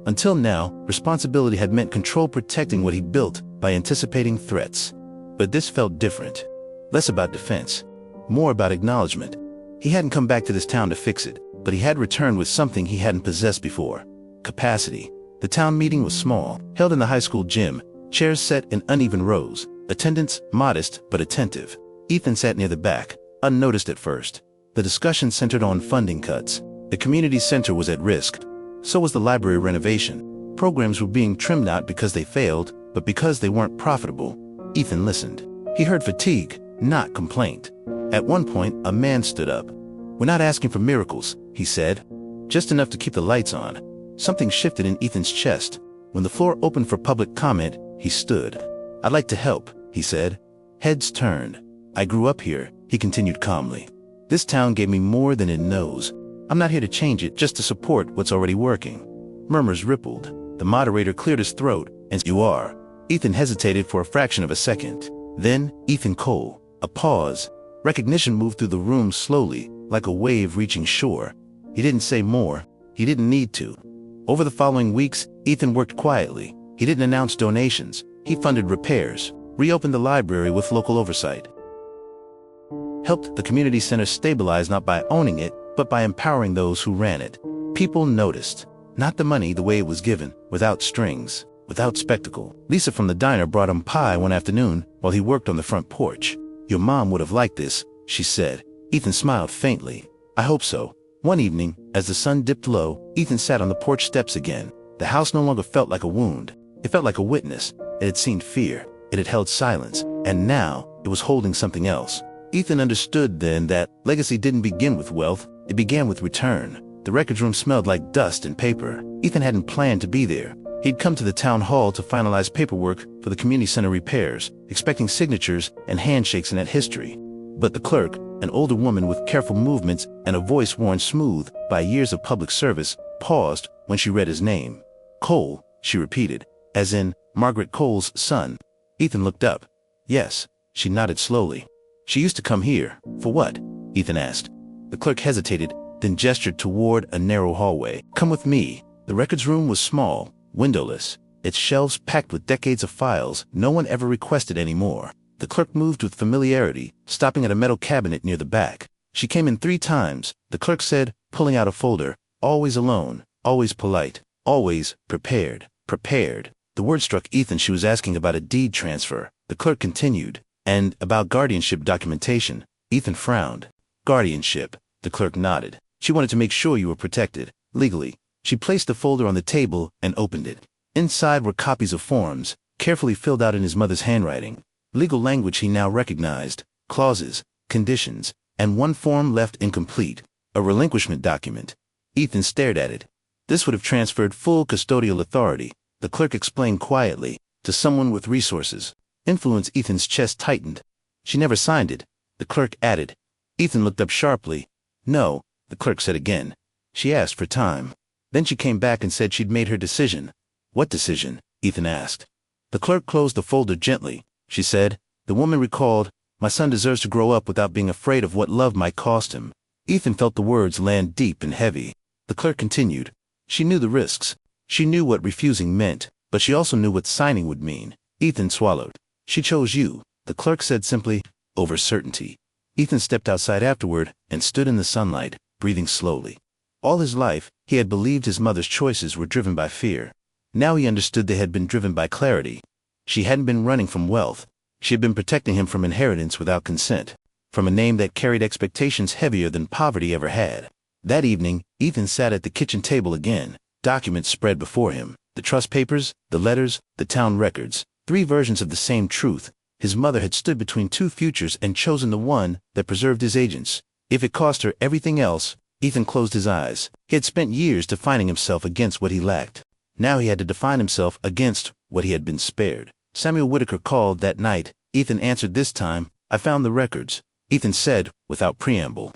Until now, responsibility had meant control, protecting what he built by anticipating threats. But this felt different. Less about defense, more about acknowledgement. He hadn't come back to this town to fix it, but he had returned with something he hadn't possessed before: capacity. The town meeting was small, held in the high school gym, chairs set in uneven rows, attendance modest but attentive. Ethan sat near the back, unnoticed at first. The discussion centered on funding cuts. The community center was at risk. So was the library renovation. Programs were being trimmed not because they failed, but because they weren't profitable. Ethan listened. He heard fatigue, not complaint. At one point, a man stood up. "We're not asking for miracles," he said. "Just enough to keep the lights on." Something shifted in Ethan's chest. When the floor opened for public comment, he stood. "I'd like to help," he said. Heads turned. "I grew up here," he continued calmly. "This town gave me more than it knows. I'm not here to change it, just to support what's already working." Murmurs rippled. The moderator cleared his throat, and "You are." Ethan hesitated for a fraction of a second. Then, Ethan Cole. A pause. Recognition moved through the room slowly, like a wave reaching shore. He didn't say more. He didn't need to. Over the following weeks, Ethan worked quietly. He didn't announce donations. He funded repairs, reopened the library with local oversight, helped the community center stabilize not by owning it, but by empowering those who ran it. People noticed. Not the money the way it was given, without strings, without spectacle. Lisa from the diner brought him pie one afternoon while he worked on the front porch. "Your mom would have liked this," she said. Ethan smiled faintly. "I hope so." One evening, as the sun dipped low, Ethan sat on the porch steps again. The house no longer felt like a wound. It felt like a witness. It had seen fear. It had held silence. And now, it was holding something else. Ethan understood then that legacy didn't begin with wealth. It began with return. The records room smelled like dust and paper. Ethan hadn't planned to be there. He'd come to the town hall to finalize paperwork for the community center repairs, expecting signatures and handshakes in that history. But the clerk, an older woman with careful movements and a voice worn smooth by years of public service, paused when she read his name. "Cole," she repeated, as in Margaret Cole's son. Ethan looked up. "Yes," she nodded slowly. "She used to come here." "For what?" Ethan asked. The clerk hesitated, then gestured toward a narrow hallway. "Come with me." The records room was small, windowless, its shelves packed with decades of files no one ever requested anymore. The clerk moved with familiarity, stopping at a metal cabinet near the back. "She came in 3 times, the clerk said, pulling out a folder. "Always alone, always polite, always prepared." Prepared. The word struck Ethan. She was asking about a deed transfer. The clerk continued. "And about guardianship documentation." Ethan frowned. "Guardianship." The clerk nodded. "She wanted to make sure you were protected, legally." She placed the folder on the table and opened it. Inside were copies of forms, carefully filled out in his mother's handwriting. Legal language he now recognized, clauses, conditions, and one form left incomplete, a relinquishment document. Ethan stared at it. This would have transferred full custodial authority, the clerk explained quietly, to someone with resources. Influence. Ethan's chest tightened. "She never signed it," the clerk added. Ethan looked up sharply. "No," the clerk said again. "She asked for time. Then she came back and said she'd made her decision." "What decision?" Ethan asked. The clerk closed the folder gently. She said, "The woman recalled, my son deserves to grow up without being afraid of what love might cost him." Ethan felt the words land deep and heavy. The clerk continued. "She knew the risks. She knew what refusing meant, but she also knew what signing would mean." Ethan swallowed. "She chose you," the clerk said simply, "over certainty." Ethan stepped outside afterward and stood in the sunlight, breathing slowly. All his life, he had believed his mother's choices were driven by fear. Now he understood they had been driven by clarity. She hadn't been running from wealth. She had been protecting him from inheritance without consent, from a name that carried expectations heavier than poverty ever had. That evening, Ethan sat at the kitchen table again, documents spread before him, the trust papers, the letters, the town records, 3 versions of the same truth. His mother had stood between 2 futures and chosen the one that preserved his agents. If it cost her everything else, Ethan closed his eyes. He had spent years defining himself against what he lacked. Now he had to define himself against what he had been spared. Samuel Whitaker called that night. Ethan answered this time. "I found the records," Ethan said without preamble.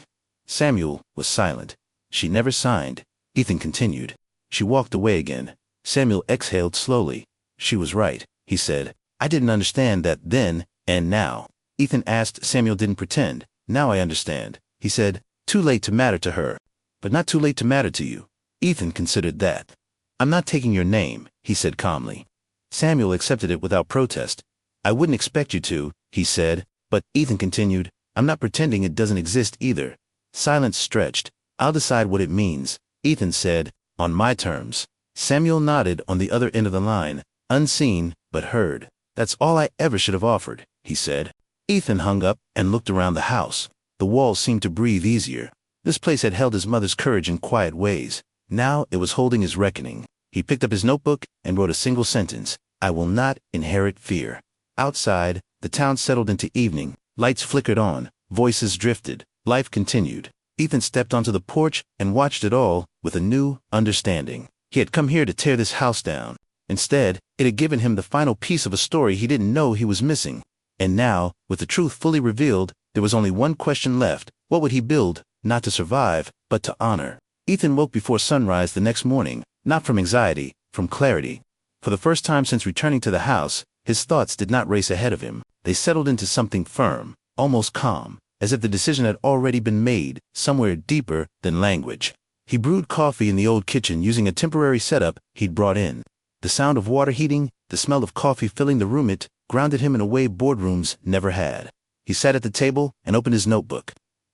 Samuel was silent. "She never signed," Ethan continued. "She walked away again." Samuel exhaled slowly. "She was right." he said. I didn't understand that then and now. Ethan asked. Samuel didn't pretend. Now I understand, he said. Too late to matter to her, but not too late to matter to you. Ethan considered that. I'm not taking your name, he said calmly. Samuel accepted it without protest. I wouldn't expect you to, he said, but Ethan continued, I'm not pretending it doesn't exist either. Silence stretched. I'll decide what it means, Ethan said, on my terms. Samuel nodded on the other end of the line, unseen but heard. That's all I ever should have offered, he said. Ethan hung up and looked around the house. The walls seemed to breathe easier. This place had held his mother's courage in quiet ways. Now it was holding his reckoning. He picked up his notebook and wrote a single sentence. I will not inherit fear. Outside, the town settled into evening. Lights flickered on. Voices drifted. Life continued. Ethan stepped onto the porch and watched it all with a new understanding. He had come here to tear this house down. Instead, it had given him the final piece of a story he didn't know he was missing. And now, with the truth fully revealed, there was only one question left. What would he build, not to survive, but to honor? Ethan woke before sunrise the next morning, not from anxiety, from clarity. For the first time since returning to the house, his thoughts did not race ahead of him. They settled into something firm, almost calm, as if the decision had already been made, somewhere deeper than language. He brewed coffee in the old kitchen using a temporary setup he'd brought in. The sound of water heating, the smell of coffee filling the room, it grounded him in a way boardrooms never had. He sat at the table and opened his notebook.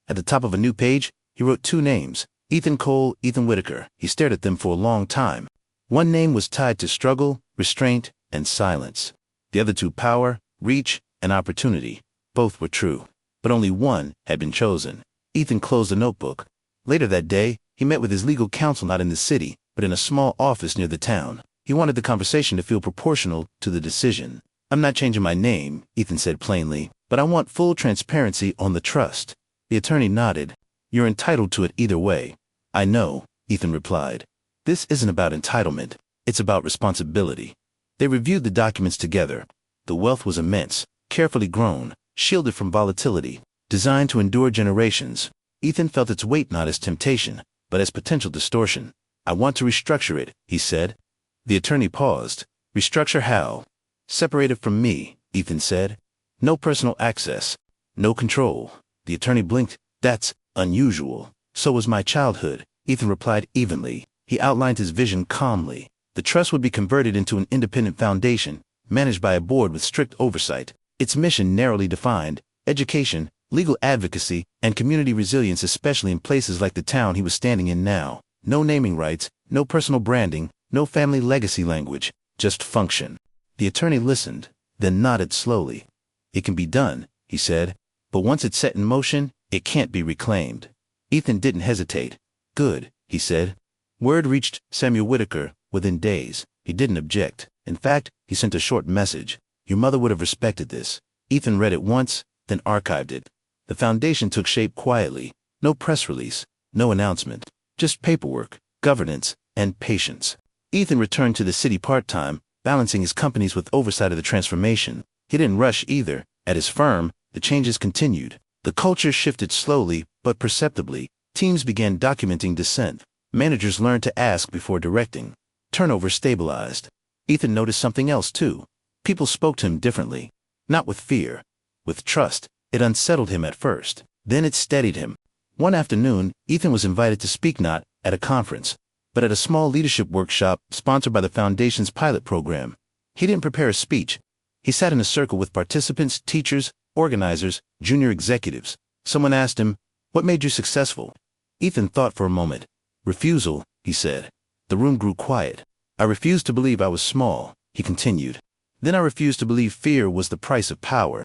At the top of a new page, he wrote two names, Ethan Cole, Ethan Whitaker. He stared at them for a long time. One name was tied to struggle, restraint, and silence. The other two, power, reach, and opportunity. Both were true, but only one had been chosen. Ethan closed the notebook. Later that day, he met with his legal counsel not in the city, but in a small office near the town. He wanted the conversation to feel proportional to the decision. I'm not changing my name, Ethan said plainly, but I want full transparency on the trust. The attorney nodded. You're entitled to it either way. I know, Ethan replied. This isn't about entitlement. It's about responsibility. They reviewed the documents together. The wealth was immense, carefully grown, shielded from volatility, designed to endure generations. Ethan felt its weight not as temptation, but as potential distortion. I want to restructure it, he said. The attorney paused. Restructure how? Separated from me, Ethan said. No personal access. No control. The attorney blinked. That's unusual. So was my childhood, Ethan replied evenly. He outlined his vision calmly. The trust would be converted into an independent foundation, managed by a board with strict oversight. Its mission narrowly defined: education, legal advocacy, and community resilience, especially in places like the town he was standing in now. No naming rights, no personal branding, no family legacy language, just function. The attorney listened, then nodded slowly. It can be done, he said, but once it's set in motion, it can't be reclaimed. Ethan didn't hesitate. Good, he said. Word reached Samuel Whitaker within days. He didn't object. In fact, he sent a short message. Your mother would have respected this. Ethan read it once, then archived it. The foundation took shape quietly. No press release, no announcement, just paperwork, governance, and patience. Ethan returned to the city part-time, balancing his companies with oversight of the transformation. He didn't rush either. At his firm, the changes continued. The culture shifted slowly, but perceptibly. Teams began documenting dissent. Managers learned to ask before directing. Turnover stabilized. Ethan noticed something else too. People spoke to him differently. Not with fear, with trust. It unsettled him at first. Then it steadied him. One afternoon, Ethan was invited to speak not at a conference, but at a small leadership workshop sponsored by the Foundation's pilot program. He didn't prepare a speech. He sat in a circle with participants, teachers, organizers, junior executives. Someone asked him, "What made you successful?" Ethan thought for a moment. "Refusal," he said. The room grew quiet. "I refused to believe I was small," he continued. "Then I refused to believe fear was the price of power.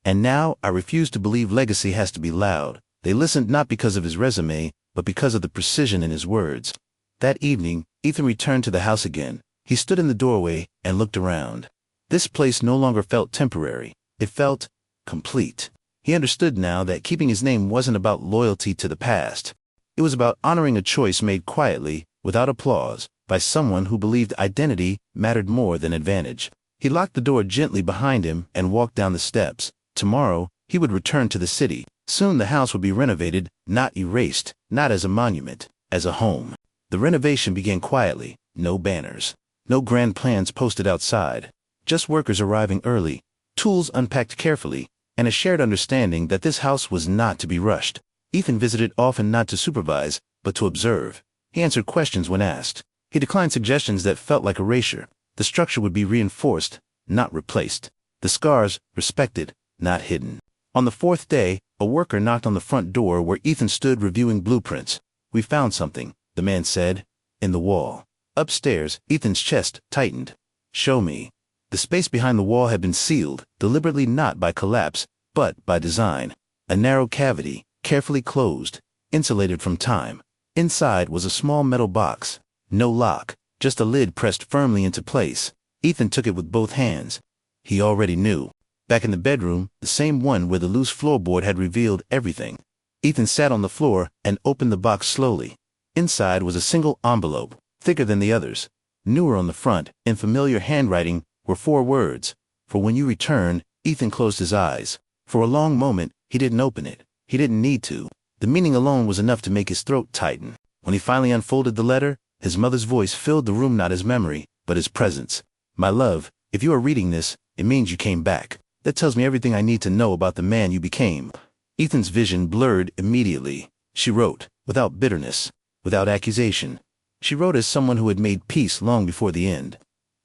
And now I refuse to believe legacy has to be loud." They listened not because of his resume, but because of the precision in his words. That evening, Ethan returned to the house again. He stood in the doorway and looked around. This place no longer felt temporary. It felt complete. He understood now that keeping his name wasn't about loyalty to the past. It was about honoring a choice made quietly, without applause, by someone who believed identity mattered more than advantage. He locked the door gently behind him and walked down the steps. Tomorrow, he would return to the city. Soon the house would be renovated, not erased, not as a monument, as a home. The renovation began quietly. No banners. No grand plans posted outside. just workers arriving early, tools unpacked carefully, and a shared understanding that this house was not to be rushed. Ethan visited often not to supervise, but to observe. He answered questions when asked. He declined suggestions that felt like erasure. The structure would be reinforced, not replaced. The scars respected, not hidden. On the fourth day, a worker knocked on the front door where Ethan stood reviewing blueprints. "We found something," the man said. "In the wall." Upstairs, Ethan's chest tightened. "Show me." The space behind the wall had been sealed, deliberately not by collapse, but by design. A narrow cavity, carefully closed, insulated from time. Inside was a small metal box. No lock, just a lid pressed firmly into place. Ethan took it with both hands. He already knew. Back in the bedroom, the same one where the loose floorboard had revealed everything. Ethan sat on the floor and opened the box slowly. Inside was a single envelope, thicker than the others. Newer on the front, in familiar handwriting, were 4 words. "For when you return." Ethan closed his eyes. For a long moment, he didn't open it. He didn't need to. The meaning alone was enough to make his throat tighten. When he finally unfolded the letter, his mother's voice filled the room, not his memory, but his presence. "My love, if you are reading this, it means you came back. That tells me everything I need to know about the man you became." Ethan's vision blurred immediately. She wrote, without bitterness, without accusation. She wrote as someone who had made peace long before the end.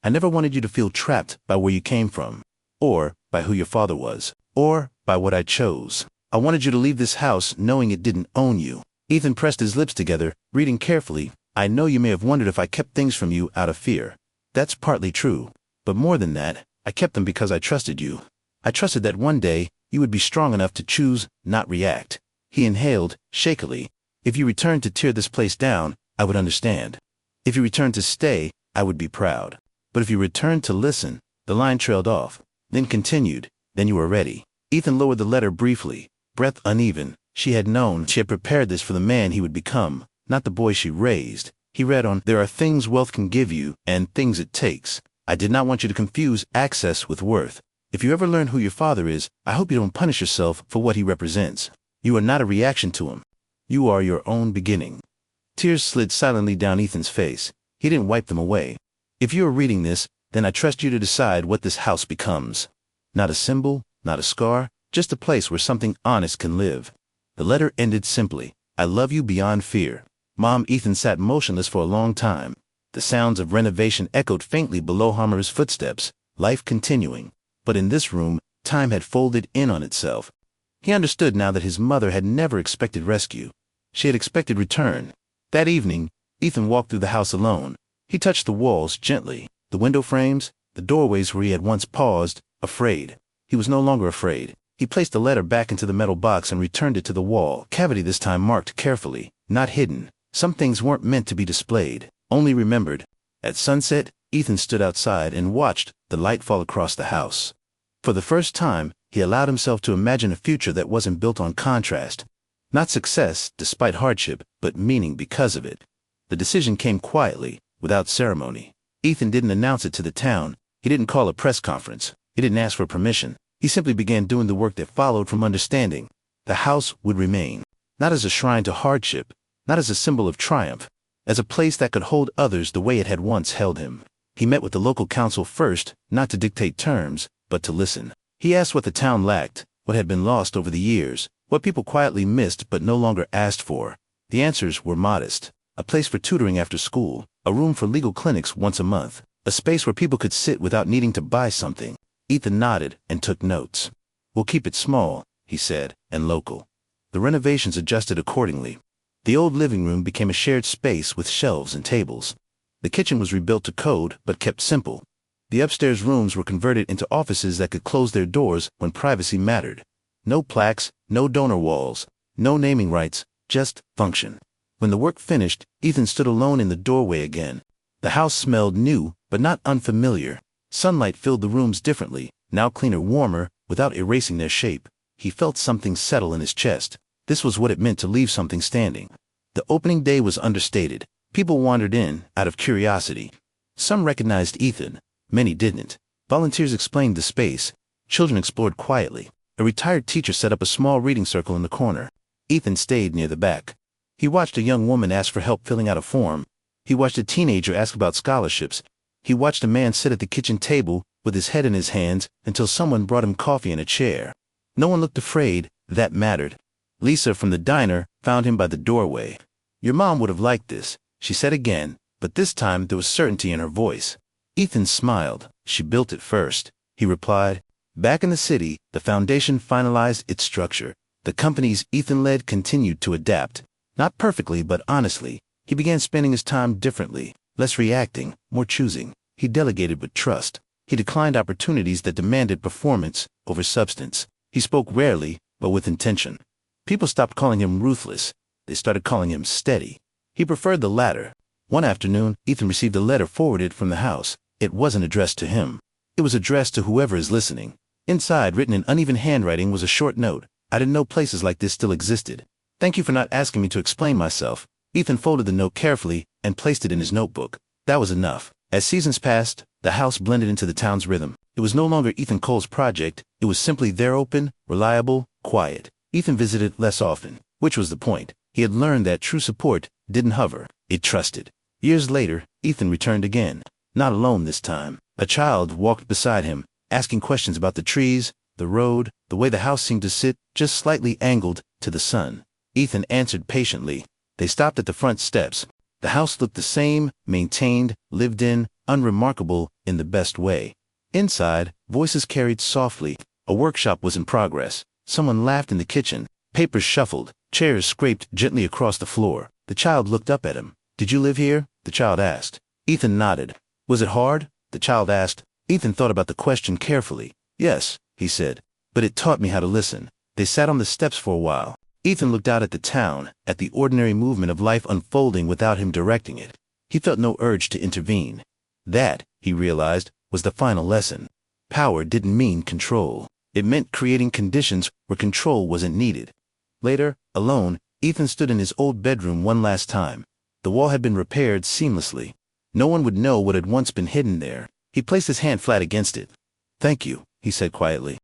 "I never wanted you to feel trapped by where you came from, or by who your father was, or by what I chose. I wanted you to leave this house knowing it didn't own you." Ethan pressed his lips together, reading carefully. "I know you may have wondered if I kept things from you out of fear. That's partly true. But more than that, I kept them because I trusted you. I trusted that one day, you would be strong enough to choose, not react." He inhaled, shakily. "If you returned to tear this place down, I would understand. If you returned to stay, I would be proud. But if you returned to listen." The line trailed off, then continued. "Then you were ready." Ethan lowered the letter briefly, breath uneven. She had known. She had prepared this for the man he would become, not the boy she raised. He read on, "There are things wealth can give you, and things it takes. I did not want you to confuse access with worth. If you ever learn who your father is, I hope you don't punish yourself for what he represents. You are not a reaction to him. You are your own beginning." Tears slid silently down Ethan's face. He didn't wipe them away. "If you are reading this, then I trust you to decide what this house becomes. Not a symbol, not a scar, just a place where something honest can live." The letter ended simply, "I love you beyond fear." Mom. Ethan sat motionless for a long time. The sounds of renovation echoed faintly below Hammer's footsteps, life continuing. But in this room, time had folded in on itself. He understood now that his mother had never expected rescue. She had expected return. That evening, Ethan walked through the house alone. He touched the walls gently, the window frames, the doorways where he had once paused, afraid. He was no longer afraid. He placed the letter back into the metal box and returned it to the wall, cavity this time marked carefully, not hidden. Some things weren't meant to be displayed, only remembered. At sunset, Ethan stood outside and watched the light fall across the house. For the first time, he allowed himself to imagine a future that wasn't built on contrast. Not success, despite hardship, but meaning because of it. The decision came quietly, without ceremony. Ethan didn't announce it to the town. He didn't call a press conference. He didn't ask for permission. He simply began doing the work that followed from understanding. The house would remain, not as a shrine to hardship, not as a symbol of triumph, as a place that could hold others the way it had once held him. He met with the local council first, not to dictate terms, but to listen. He asked what the town lacked, what had been lost over the years, what people quietly missed but no longer asked for. The answers were modest. A place for tutoring after school, a room for legal clinics once a month, a space where people could sit without needing to buy something. Ethan nodded and took notes. "We'll keep it small," he said, "and local." The renovations adjusted accordingly. The old living room became a shared space with shelves and tables. The kitchen was rebuilt to code but kept simple. The upstairs rooms were converted into offices that could close their doors when privacy mattered. No plaques, no donor walls, no naming rights, just function. When the work finished, Ethan stood alone in the doorway again. The house smelled new, but not unfamiliar. Sunlight filled the rooms differently, now cleaner, warmer, without erasing their shape. He felt something settle in his chest. This was what it meant to leave something standing. The opening day was understated. People wandered in, out of curiosity. Some recognized Ethan, many didn't. Volunteers explained the space. Children explored quietly. A retired teacher set up a small reading circle in the corner. Ethan stayed near the back. He watched a young woman ask for help filling out a form. He watched a teenager ask about scholarships. He watched a man sit at the kitchen table, with his head in his hands, until someone brought him coffee and a chair. No one looked afraid, that mattered. Lisa from the diner found him by the doorway. "Your mom would have liked this," she said again, but this time there was certainty in her voice. Ethan smiled. "She built it first," he replied. Back in the city, the foundation finalized its structure. The companies Ethan led continued to adapt. Not perfectly, but honestly. He began spending his time differently, less reacting, more choosing. He delegated with trust. He declined opportunities that demanded performance over substance. He spoke rarely, but with intention. People stopped calling him ruthless. They started calling him steady. He preferred the latter. One afternoon, Ethan received a letter forwarded from the house. It wasn't addressed to him. It was addressed to whoever is listening. Inside, written in uneven handwriting, was a short note. "I didn't know places like this still existed. Thank you for not asking me to explain myself." Ethan folded the note carefully and placed it in his notebook. That was enough. As seasons passed, the house blended into the town's rhythm. It was no longer Ethan Cole's project. It was simply their open, reliable, quiet. Ethan visited less often, which was the point. He had learned that true support didn't hover, it trusted. Years later, Ethan returned again. Not alone this time. A child walked beside him, asking questions about the trees, the road, the way the house seemed to sit, just slightly angled to the sun. Ethan answered patiently. They stopped at the front steps. The house looked the same, maintained, lived in, unremarkable in the best way. Inside, voices carried softly. A workshop was in progress. Someone laughed in the kitchen. Papers shuffled. Chairs scraped gently across the floor. The child looked up at him. "Did you live here?" the child asked. Ethan nodded. "Was it hard?" the child asked. Ethan thought about the question carefully. "Yes," he said, "but it taught me how to listen." They sat on the steps for a while. Ethan looked out at the town, at the ordinary movement of life unfolding without him directing it. He felt no urge to intervene. That, he realized, was the final lesson. Power didn't mean control. It meant creating conditions where control wasn't needed. Later, alone, Ethan stood in his old bedroom one last time. The wall had been repaired seamlessly. No one would know what had once been hidden there. He placed his hand flat against it. "Thank you," he said quietly.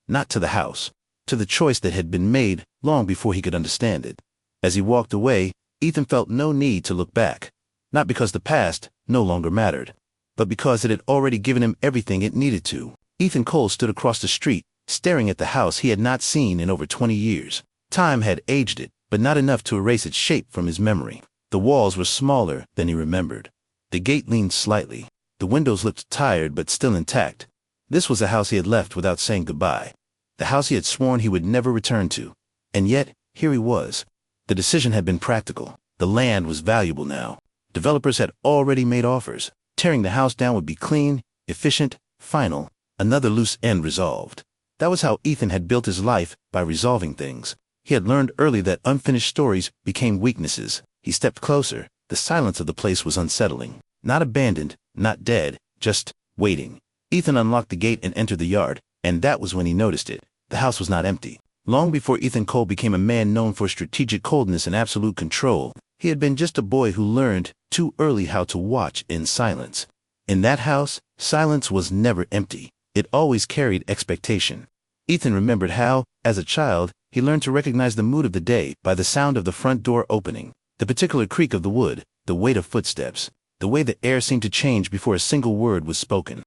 Not to the house, to the choice that had been made long before he could understand it. As he walked away, Ethan felt no need to look back. Not because the past no longer mattered, but because it had already given him everything it needed to. Ethan Cole stood across the street, staring at the house he had not seen in over 20 years. Time had aged it, but not enough to erase its shape from his memory. The walls were smaller than he remembered. The gate leaned slightly. The windows looked tired but still intact. This was the house he had left without saying goodbye. The house he had sworn he would never return to. And yet, here he was. The decision had been practical. The land was valuable now. Developers had already made offers. Tearing the house down would be clean, efficient, final. Another loose end resolved. That was how Ethan had built his life, by resolving things. He had learned early that unfinished stories became weaknesses. He stepped closer. The silence of the place was unsettling. Not abandoned, not dead, just waiting. Ethan unlocked the gate and entered the yard, and that was when he noticed it. The house was not empty. Long before Ethan Cole became a man known for strategic coldness and absolute control, he had been just a boy who learned too early how to watch in silence. In that house, silence was never empty. It always carried expectation. Ethan remembered how, as a child, he learned to recognize the mood of the day by the sound of the front door opening, the particular creak of the wood, the weight of footsteps, the way the air seemed to change before a single word was spoken.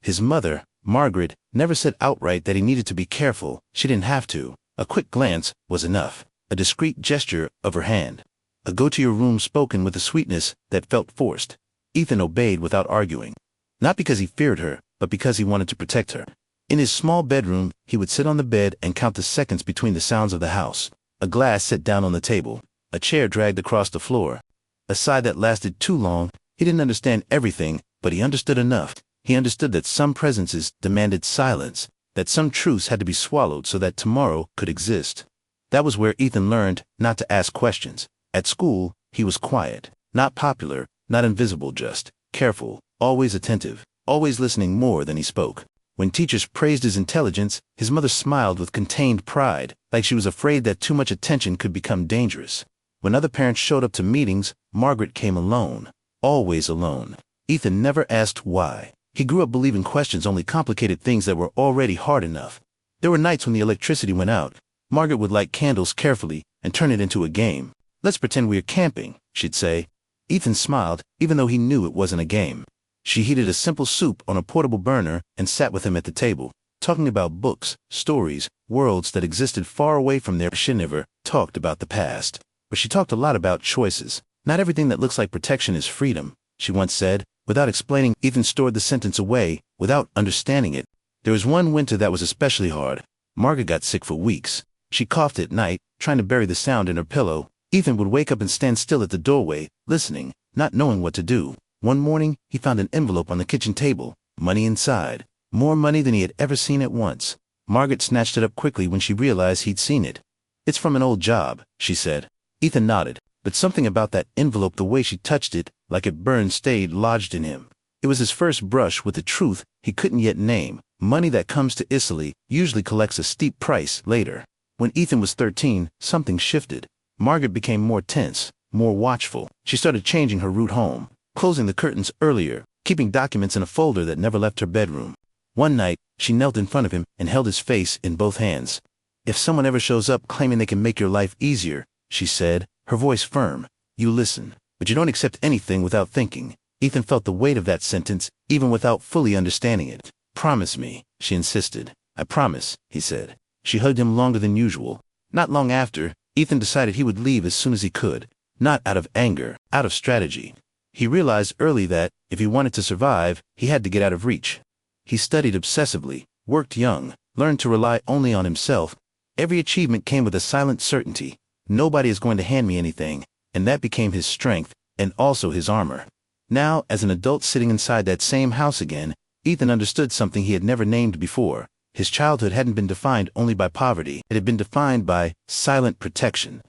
His mother, Margaret, never said outright that he needed to be careful. She didn't have to. A quick glance was enough. A discreet gesture of her hand. A go-to-your-room spoken with a sweetness that felt forced. Ethan obeyed without arguing. Not because he feared her, but because he wanted to protect her. In his small bedroom, he would sit on the bed and count the seconds between the sounds of the house. A glass set down on the table. A chair dragged across the floor. A sigh that lasted too long. He didn't understand everything, but he understood enough. He understood that some presences demanded silence, that some truths had to be swallowed so that tomorrow could exist. That was where Ethan learned not to ask questions. At school, he was quiet, not popular, not invisible, just careful, always attentive, always listening more than he spoke. When teachers praised his intelligence, his mother smiled with contained pride, like she was afraid that too much attention could become dangerous. When other parents showed up to meetings, Margaret came alone, always alone. Ethan never asked why. He grew up believing questions only complicated things that were already hard enough. There were nights when the electricity went out. Margaret would light candles carefully and turn it into a game. "Let's pretend we're camping," she'd say. Ethan smiled, even though he knew it wasn't a game. She heated a simple soup on a portable burner and sat with him at the table, talking about books, stories, worlds that existed far away from there. She never talked about the past, but she talked a lot about choices. Not everything that looks like protection is freedom, she once said. Without explaining, Ethan stored the sentence away, without understanding it. There was one winter that was especially hard. Margaret got sick for weeks. She coughed at night, trying to bury the sound in her pillow. Ethan would wake up and stand still at the doorway, listening, not knowing what to do. One morning, he found an envelope on the kitchen table, money inside. More money than he had ever seen at once. Margaret snatched it up quickly when she realized he'd seen it. "It's from an old job," she said. Ethan nodded, but something about that envelope, the way she touched it, like it burned, stayed lodged in him. It was his first brush with the truth he couldn't yet name. Money that comes to Italy usually collects a steep price later. When Ethan was 13, something shifted. Margaret became more tense, more watchful. She started changing her route home, closing the curtains earlier, keeping documents in a folder that never left her bedroom. One night, she knelt in front of him and held his face in both hands. "If someone ever shows up claiming they can make your life easier," she said, her voice firm, "you listen, but you don't accept anything without thinking." Ethan felt the weight of that sentence, even without fully understanding it. "Promise me," she insisted. "I promise," he said. She hugged him longer than usual. Not long after, Ethan decided he would leave as soon as he could, not out of anger, out of strategy. He realized early that, if he wanted to survive, he had to get out of reach. He studied obsessively, worked young, learned to rely only on himself. Every achievement came with a silent certainty. Nobody is going to hand me anything, and that became his strength, and also his armor. Now, as an adult sitting inside that same house again, Ethan understood something he had never named before. His childhood hadn't been defined only by poverty. It had been defined by silent protection,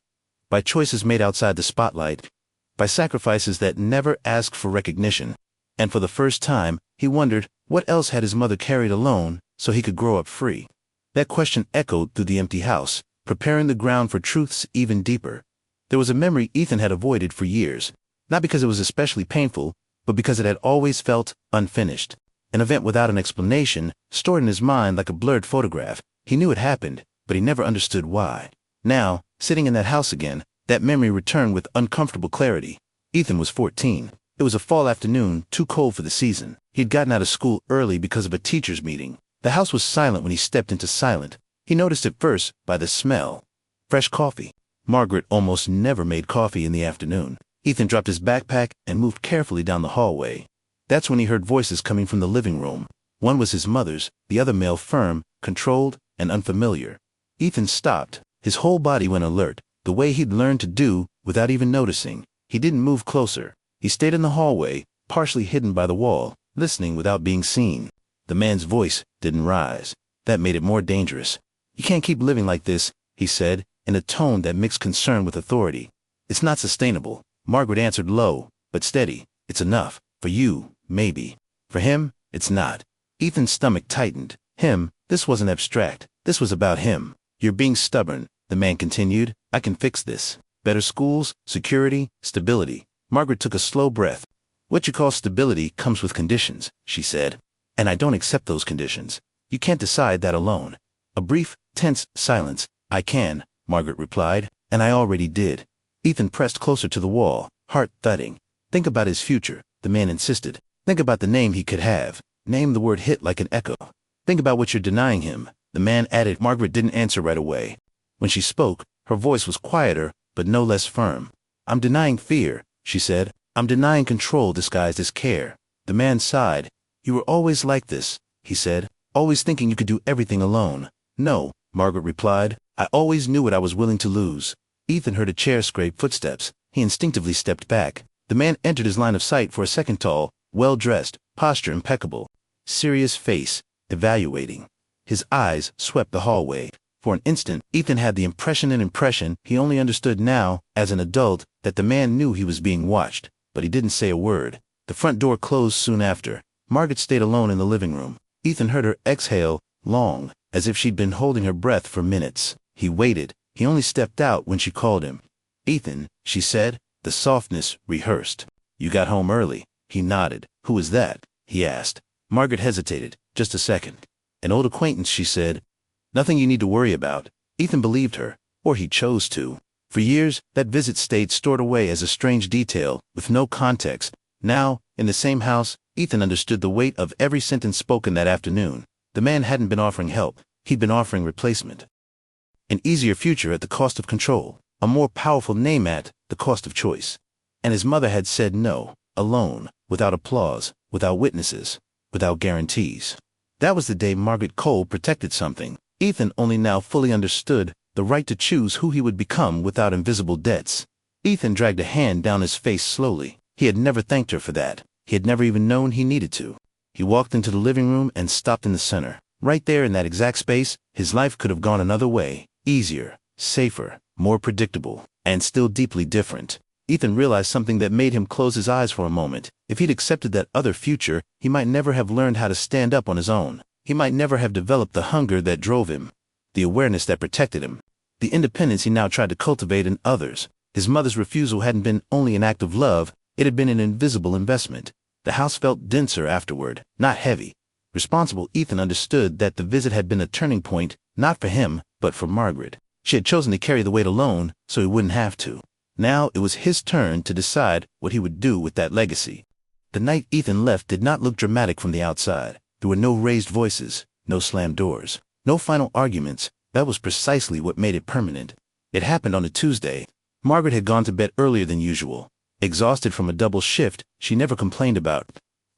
by choices made outside the spotlight, by sacrifices that never asked for recognition. And for the first time, he wondered, what else had his mother carried alone so he could grow up free? That question echoed through the empty house, preparing the ground for truths even deeper. There was a memory Ethan had avoided for years, not because it was especially painful, but because it had always felt unfinished. An event without an explanation, stored in his mind like a blurred photograph. He knew it happened, but he never understood why. Now, sitting in that house again, that memory returned with uncomfortable clarity. Ethan was 14. It was a fall afternoon, too cold for the season. He'd gotten out of school early because of a teacher's meeting. The house was silent when he stepped into silent. He noticed it first by the smell. Fresh coffee. Margaret almost never made coffee in the afternoon. Ethan dropped his backpack and moved carefully down the hallway. That's when he heard voices coming from the living room. One was his mother's, the other male, firm, controlled, and unfamiliar. Ethan stopped. His whole body went alert, the way he'd learned to do without even noticing. He didn't move closer. He stayed in the hallway, partially hidden by the wall, listening without being seen. The man's voice didn't rise. That made it more dangerous. "You can't keep living like this," he said, in a tone that mixed concern with authority. "It's not sustainable." Margaret answered low, but steady. "It's enough. For you, maybe. For him, it's not." Ethan's stomach tightened. Him, this wasn't abstract. This was about him. "You're being stubborn," the man continued. "I can fix this. Better schools, security, stability." Margaret took a slow breath. "What you call stability comes with conditions," she said. "And I don't accept those conditions. You can't decide that alone." A brief, tense silence. "I can," Margaret replied, "and I already did." Ethan pressed closer to the wall, heart thudding. "Think about his future," the man insisted. "Think about the name he could have." Name, the word hit like an echo. "Think about what you're denying him," the man added. Margaret didn't answer right away. When she spoke, her voice was quieter, but no less firm. "I'm denying fear," she said. "I'm denying control disguised as care." The man sighed. "You were always like this," he said, "always thinking you could do everything alone." "No," Margaret replied. "I always knew what I was willing to lose." Ethan heard a chair scrape footsteps. He instinctively stepped back. The man entered his line of sight for a second, tall, well-dressed, posture impeccable. Serious face, evaluating. His eyes swept the hallway. For an instant, Ethan had the impression he only understood now, as an adult, that the man knew he was being watched, but he didn't say a word. The front door closed soon after. Margaret stayed alone in the living room. Ethan heard her exhale, long, as if she'd been holding her breath for minutes. He waited. He only stepped out when she called him. "Ethan," she said. The softness rehearsed. "You got home early." He nodded. "Who is that?" he asked. Margaret hesitated. "Just a second." "An old acquaintance," she said. "Nothing you need to worry about." Ethan believed her, or he chose to. For years, that visit stayed stored away as a strange detail, with no context. Now, in the same house, Ethan understood the weight of every sentence spoken that afternoon. The man hadn't been offering help, he'd been offering replacement. An easier future at the cost of control, a more powerful name at the cost of choice. And his mother had said no, alone, without applause, without witnesses, without guarantees. That was the day Margaret Cole protected something Ethan only now fully understood, the right to choose who he would become without invisible debts. Ethan dragged a hand down his face slowly. He had never thanked her for that. He had never even known he needed to. He walked into the living room and stopped in the center. Right there in that exact space, his life could have gone another way. Easier, safer, more predictable, and still deeply different. Ethan realized something that made him close his eyes for a moment. If he'd accepted that other future, he might never have learned how to stand up on his own. He might never have developed the hunger that drove him, the awareness that protected him, the independence he now tried to cultivate in others. His mother's refusal hadn't been only an act of love, it had been an invisible investment. The house felt denser afterward, not heavy. Responsible Ethan understood that the visit had been a turning point, not for him, but for Margaret. She had chosen to carry the weight alone, so he wouldn't have to. Now it was his turn to decide what he would do with that legacy. The night Ethan left did not look dramatic from the outside. There were no raised voices, no slammed doors, no final arguments. That was precisely what made it permanent. It happened on a Tuesday. Margaret had gone to bed earlier than usual. Exhausted from a double shift she never complained about.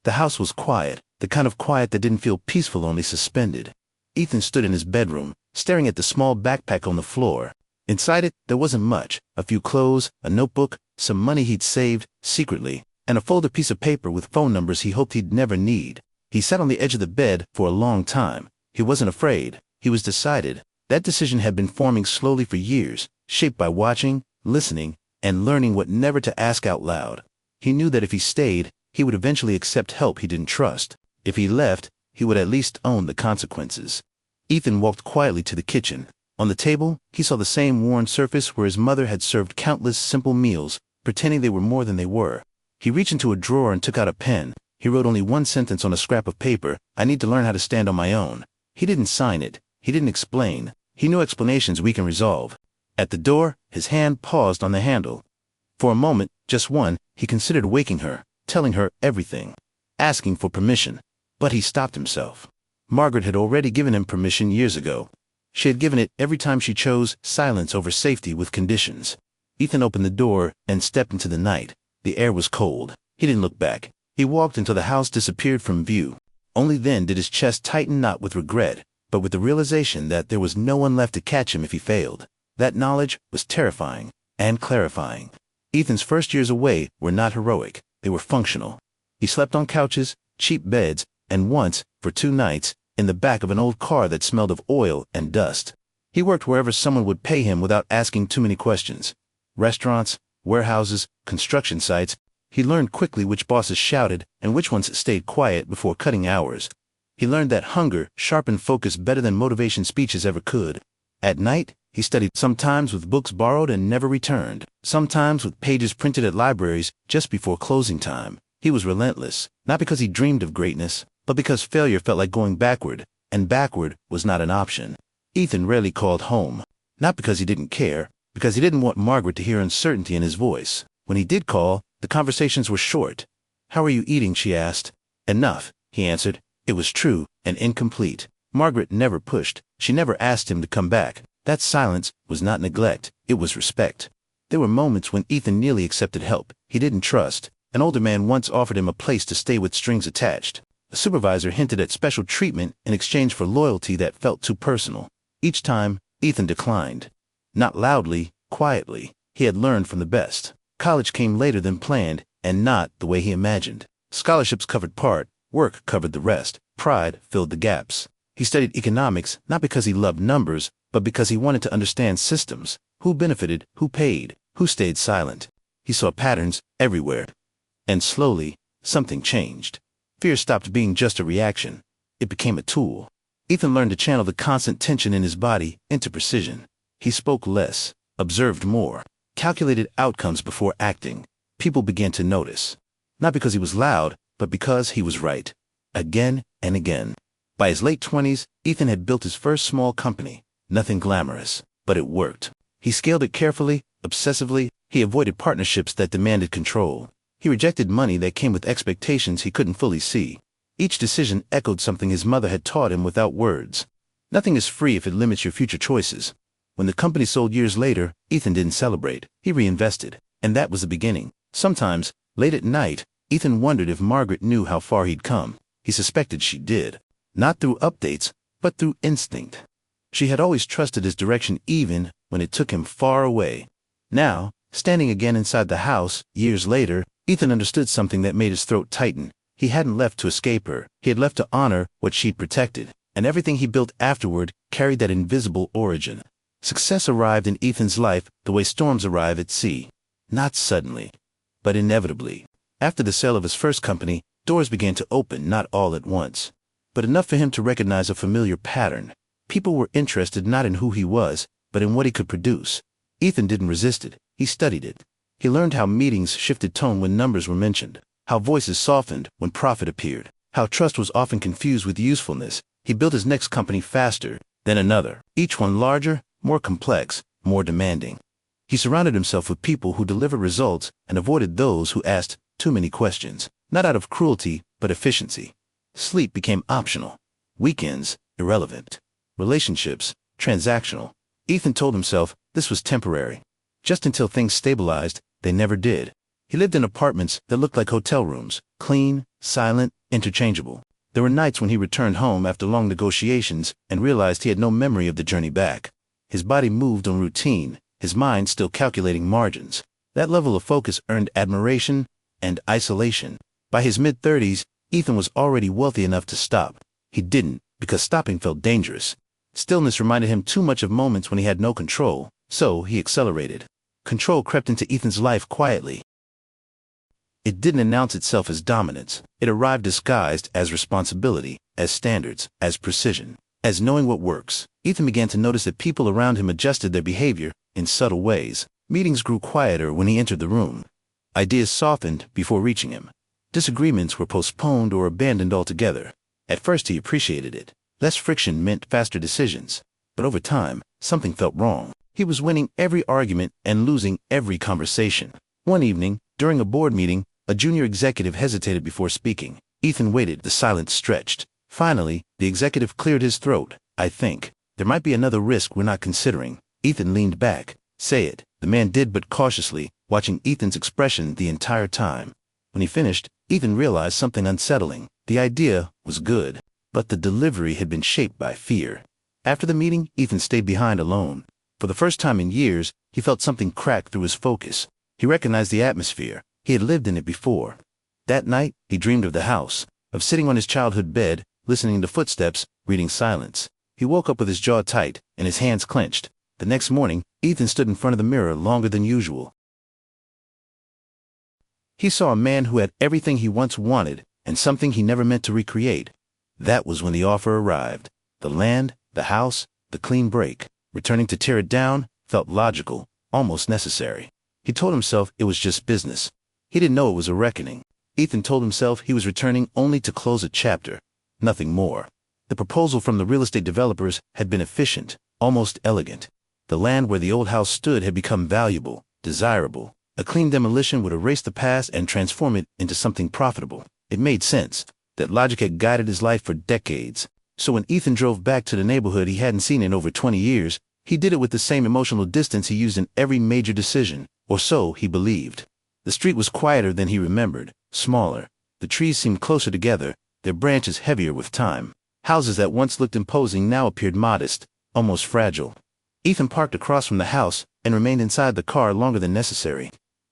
The house was quiet, the kind of quiet that didn't feel peaceful, only suspended. Ethan stood in his bedroom, staring at the small backpack on the floor. Inside it, there wasn't much. A few clothes, a notebook, some money he'd saved, secretly, and a folded piece of paper with phone numbers he hoped he'd never need. He sat on the edge of the bed for a long time. He wasn't afraid. He was decided. That decision had been forming slowly for years, shaped by watching, listening, and learning what never to ask out loud. He knew that if he stayed, he would eventually accept help he didn't trust. If he left, he would at least own the consequences. Ethan walked quietly to the kitchen. On the table, he saw the same worn surface where his mother had served countless simple meals, pretending they were more than they were. He reached into a drawer and took out a pen. He wrote only one sentence on a scrap of paper: "I need to learn how to stand on my own." He didn't sign it. He didn't explain. He knew explanations we can resolve. At the door, his hand paused on the handle. For a moment, just one, he considered waking her, telling her everything, asking for permission. But he stopped himself. Margaret had already given him permission years ago. She had given it every time she chose silence over safety with conditions. Ethan opened the door and stepped into the night. The air was cold. He didn't look back. He walked until the house disappeared from view. Only then did his chest tighten, not with regret, but with the realization that there was no one left to catch him if he failed. That knowledge was terrifying and clarifying. Ethan's first years away were not heroic. They were functional. He slept on couches, cheap beds, and once, for 2 nights, in the back of an old car that smelled of oil and dust. He worked wherever someone would pay him without asking too many questions. Restaurants, warehouses, construction sites. He learned quickly which bosses shouted and which ones stayed quiet before cutting hours. He learned that hunger sharpened focus better than motivation speeches ever could. At night, he studied, sometimes with books borrowed and never returned, sometimes with pages printed at libraries just before closing time. He was relentless, not because he dreamed of greatness, but because failure felt like going backward, and backward was not an option. Ethan rarely called home, not because he didn't care, because he didn't want Margaret to hear uncertainty in his voice. When he did call, the conversations were short. "How are you eating?" she asked. "Enough," he answered. It was true and incomplete. Margaret never pushed. She never asked him to come back. That silence was not neglect, it was respect. There were moments when Ethan nearly accepted help he didn't trust. An older man once offered him a place to stay with strings attached. A supervisor hinted at special treatment in exchange for loyalty that felt too personal. Each time, Ethan declined. Not loudly, quietly. He had learned from the best. College came later than planned, and not the way he imagined. Scholarships covered part, work covered the rest. Pride filled the gaps. He studied economics not because he loved numbers, but because he wanted to understand systems. Who benefited, who paid, who stayed silent. He saw patterns everywhere. And slowly, something changed. Fear stopped being just a reaction. It became a tool. Ethan learned to channel the constant tension in his body into precision. He spoke less, observed more, calculated outcomes before acting. People began to notice. Not because he was loud, but because he was right. Again and again. By his late 20s, Ethan had built his first small company. Nothing glamorous, but it worked. He scaled it carefully, obsessively. He avoided partnerships that demanded control. He rejected money that came with expectations he couldn't fully see. Each decision echoed something his mother had taught him without words. Nothing is free if it limits your future choices. When the company sold years later, Ethan didn't celebrate. He reinvested. And that was the beginning. Sometimes, late at night, Ethan wondered if Margaret knew how far he'd come. He suspected she did. Not through updates, but through instinct. She had always trusted his direction even when it took him far away. Now, standing again inside the house, years later, Ethan understood something that made his throat tighten. He hadn't left to escape her. He had left to honor what she'd protected. And everything he built afterward carried that invisible origin. Success arrived in Ethan's life the way storms arrive at sea. Not suddenly, but inevitably. After the sale of his first company, doors began to open, not all at once, but enough for him to recognize a familiar pattern. People were interested not in who he was, but in what he could produce. Ethan didn't resist it. He studied it. He learned how meetings shifted tone when numbers were mentioned, how voices softened when profit appeared, how trust was often confused with usefulness. He built his next company faster, then another, each one larger, more complex, more demanding. He surrounded himself with people who delivered results and avoided those who asked too many questions, not out of cruelty, but efficiency. Sleep became optional. Weekends, irrelevant. Relationships, transactional. Ethan told himself this was temporary. Just until things stabilized, they never did. He lived in apartments that looked like hotel rooms, clean, silent, interchangeable. There were nights when he returned home after long negotiations and realized he had no memory of the journey back. His body moved on routine, his mind still calculating margins. That level of focus earned admiration and isolation. By his mid-30s, Ethan was already wealthy enough to stop. He didn't, because stopping felt dangerous. Stillness reminded him too much of moments when he had no control, so he accelerated. Control crept into Ethan's life quietly. It didn't announce itself as dominance. It arrived disguised as responsibility, as standards, as precision, as knowing what works. Ethan began to notice that people around him adjusted their behavior in subtle ways. Meetings grew quieter when he entered the room. Ideas softened before reaching him. Disagreements were postponed or abandoned altogether. At first he appreciated it. Less friction meant faster decisions. But over time, something felt wrong. He was winning every argument and losing every conversation. One evening, during a board meeting, a junior executive hesitated before speaking. Ethan waited. The silence stretched. Finally, the executive cleared his throat. "I think there might be another risk we're not considering." Ethan leaned back. "Say it." The man did, but cautiously, watching Ethan's expression the entire time. When he finished, Ethan realized something unsettling. The idea was good, but the delivery had been shaped by fear. After the meeting, Ethan stayed behind alone. For the first time in years, he felt something crack through his focus. He recognized the atmosphere. He had lived in it before. That night, he dreamed of the house, of sitting on his childhood bed, listening to footsteps, reading silence. He woke up with his jaw tight and his hands clenched. The next morning, Ethan stood in front of the mirror longer than usual. He saw a man who had everything he once wanted and something he never meant to recreate. That was when the offer arrived. The land, the house, the clean break. Returning to tear it down felt logical, almost necessary. He told himself it was just business. He didn't know it was a reckoning. Ethan told himself he was returning only to close a chapter, nothing more. The proposal from the real estate developers had been efficient, almost elegant. The land where the old house stood had become valuable, desirable. A clean demolition would erase the past and transform it into something profitable. It made sense. That logic had guided his life for decades. So when Ethan drove back to the neighborhood he hadn't seen in over 20 years, he did it with the same emotional distance he used in every major decision, or so he believed. The street was quieter than he remembered, smaller. The trees seemed closer together, their branches heavier with time. Houses that once looked imposing now appeared modest, almost fragile. Ethan parked across from the house and remained inside the car longer than necessary.